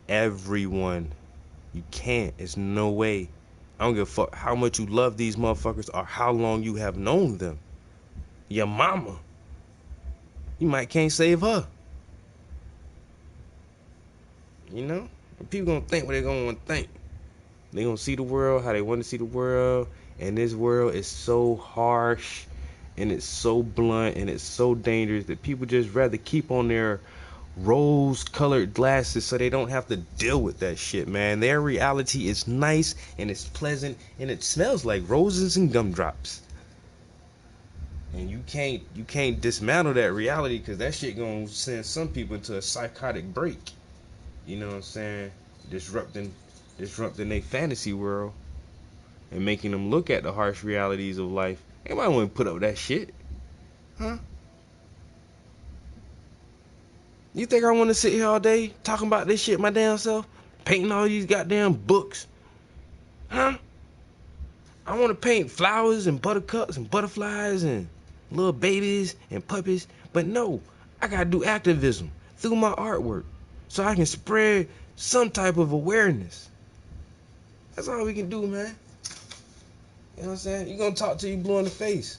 everyone. You can't. There's no way. I don't give a fuck how much you love these motherfuckers or how long you have known them. Your mama, you might can't save her. You know? People gonna think what they gonna want to think. They gonna see the world how they want to see the world, and this world is so harsh, and it's so blunt, and it's so dangerous that people just rather keep on their rose-colored glasses so they don't have to deal with that shit, man. Their reality is nice and it's pleasant and it smells like roses and gumdrops. And you can't dismantle that reality, because that shit gonna send some people into a psychotic break. You know what I'm saying? Disrupting their fantasy world and making them look at the harsh realities of life. Anybody want to put up with that shit? Huh? You think I want to sit here all day talking about this shit my damn self? Painting all these goddamn books? Huh? I want to paint flowers and buttercups and butterflies and little babies and puppies. But no, I got to do activism through my artwork so I can spread some type of awareness. That's all we can do, man. You know what I'm saying? You're going to talk till you blue in the face.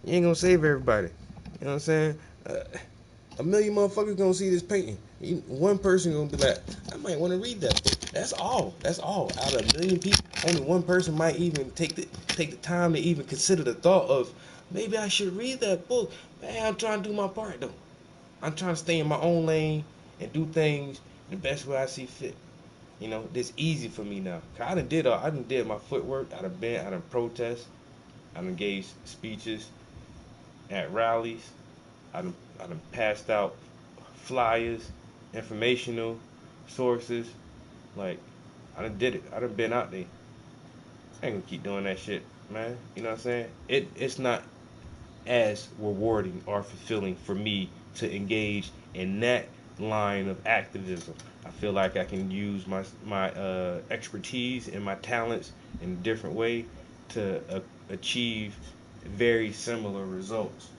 You ain't going to save everybody. You know what I'm saying? A million motherfuckers gonna see this painting. One person gonna be like, I might want to read that book. That's all. Out of a million people, only one person might even take the time to even consider the thought of, maybe I should read that book. Man, I'm trying to do my part though. I'm trying to stay in my own lane and do things the best way I see fit. You know, it's easy for me now. I done did my footwork. I done protest. I done gave speeches at rallies. I done passed out flyers, informational sources. Like, I done did it. I done been out there. I ain't gonna keep doing that shit, man. You know what I'm saying? It's not as rewarding or fulfilling for me to engage in that line of activism. I feel like I can use my expertise and my talents in a different way to achieve very similar results.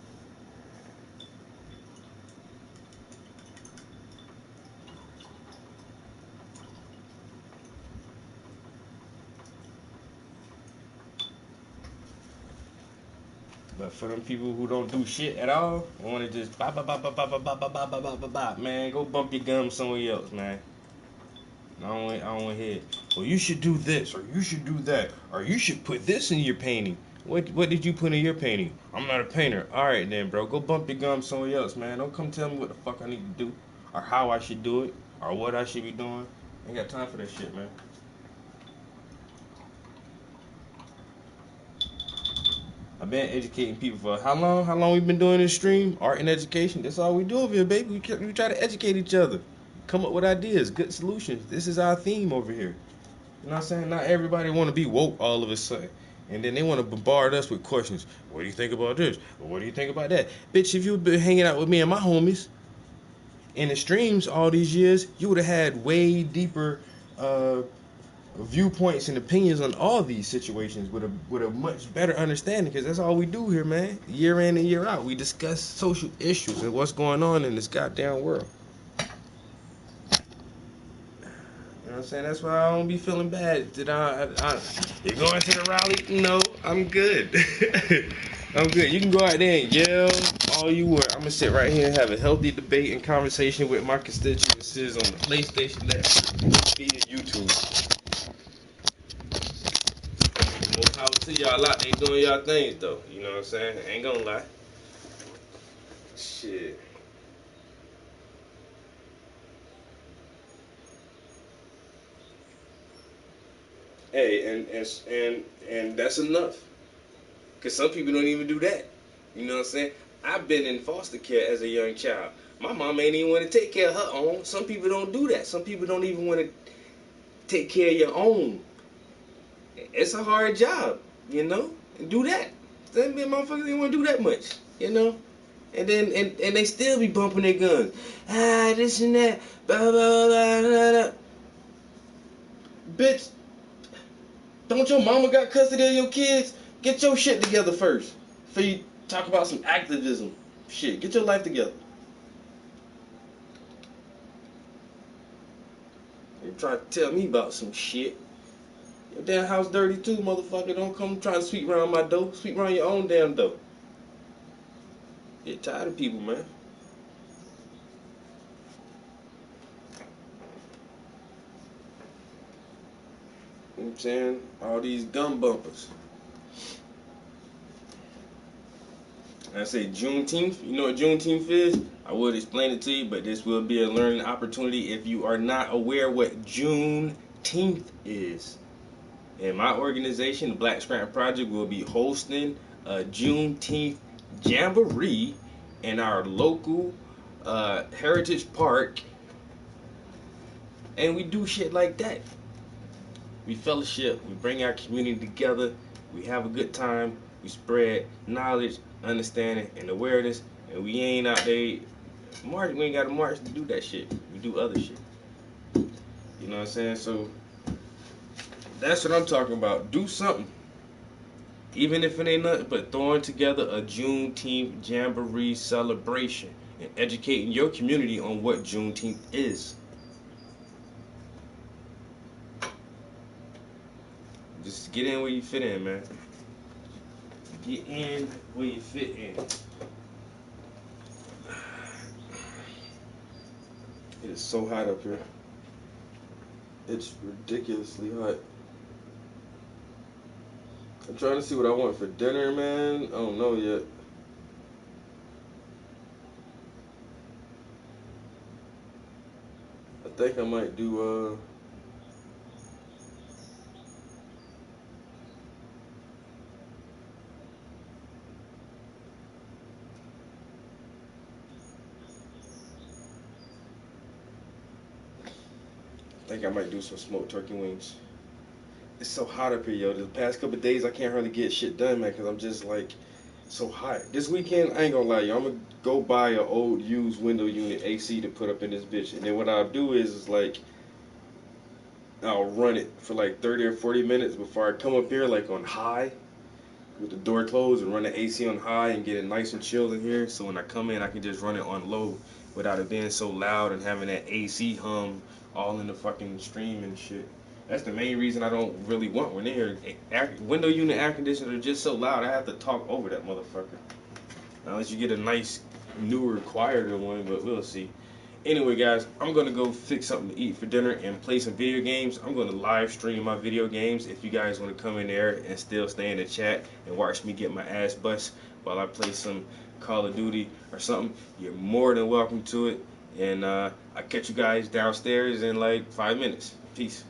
But for them people who don't do shit at all, want to just man, go bump your gum somewhere else, man. I don't want to hear it. Well, you should do this, or you should do that, or you should put this in your painting. What did you put in your painting? I'm not a painter. All right then, bro. Go bump your gum somewhere else, man. Don't come tell me what the fuck I need to do, or how I should do it, or what I should be doing. Ain't got time for that shit, man. I've been educating people for how long? How long we been doing this stream? Art and education. That's all we do over here, baby. We try to educate each other. Come up with ideas, good solutions. This is our theme over here. You know what I'm saying? Not everybody want to be woke all of a sudden. And then they want to bombard us with questions. What do you think about this? Or what do you think about that? Bitch, if you've been hanging out with me and my homies in the streams all these years, you would have had way deeper viewpoints and opinions on all these situations with a much better understanding, because that's all we do here, man. Year in and year out, we discuss social issues and what's going on in this goddamn world. You know what I'm saying? That's why I don't be feeling bad that you're going to the rally. No, I'm good. I'm good. You can go out there and yell all you want. I'm gonna sit right here and have a healthy debate and conversation with my constituents on the PlayStation Network, via YouTube. More power to y'all out. They doing y'all things though. You know what I'm saying? I ain't gonna lie. Shit. Hey, and that's enough. Cause some people don't even do that. You know what I'm saying? I've been in foster care as a young child. My mom ain't even want to take care of her own. Some people don't do that. Some people don't even want to take care of your own. It's a hard job, you know? Do that. Some motherfuckers ain't want to do that much, you know? And then and they still be bumping their guns. This and that. Blah, blah, blah, blah, blah. Bitch, don't your mama got custody of your kids? Get your shit together first. Before you talk about some activism. Shit, get your life together. You trying to tell me about some shit. Your damn house dirty too, motherfucker. Don't come trying to sweep around my door. Sweep around your own damn door. Get tired of people, man. You know what I'm saying? All these gun bumpers. I say Juneteenth. You know what Juneteenth is? I would explain it to you, but this will be a learning opportunity if you are not aware what Juneteenth is. And my organization, the Black Scranton Project, will be hosting a Juneteenth Jamboree in our local Heritage Park. And we do shit like that. We fellowship, we bring our community together, we have a good time, we spread knowledge, understanding, and awareness, and we ain't out there march. We ain't got to march to do that shit. We do other shit. You know what I'm saying? So that's what I'm talking about. Do something, even if it ain't nothing but throwing together a Juneteenth Jamboree celebration and educating your community on what Juneteenth is. Just get in where you fit in, man. Get in where you fit in. It is so hot up here. It's ridiculously hot. I'm trying to see what I want for dinner, man. I don't know yet. I think I might do some smoked turkey wings. It's so hot up here, yo. The past couple of days, I can't hardly get shit done, man, because I'm just, like, so hot. This weekend, I ain't gonna lie, yo. I'm gonna go buy an old used window unit AC to put up in this bitch. And then what I'll do is like, I'll run it for, like, 30 or 40 minutes before I come up here, like, on high, with the door closed, and run the AC on high and get it nice and chill in here. So when I come in, I can just run it on low without it being so loud and having that AC hum all in the fucking stream and shit. That's the main reason I don't really want one in here. Window unit air conditioners are just so loud, I have to talk over that motherfucker. Unless you get a nice, newer, quieter one, but we'll see. Anyway, guys, I'm going to go fix something to eat for dinner and play some video games. I'm going to live stream my video games. If you guys want to come in there and still stay in the chat and watch me get my ass bust while I play some Call of Duty or something, you're more than welcome to it. And I'll catch you guys downstairs in like 5 minutes. Peace.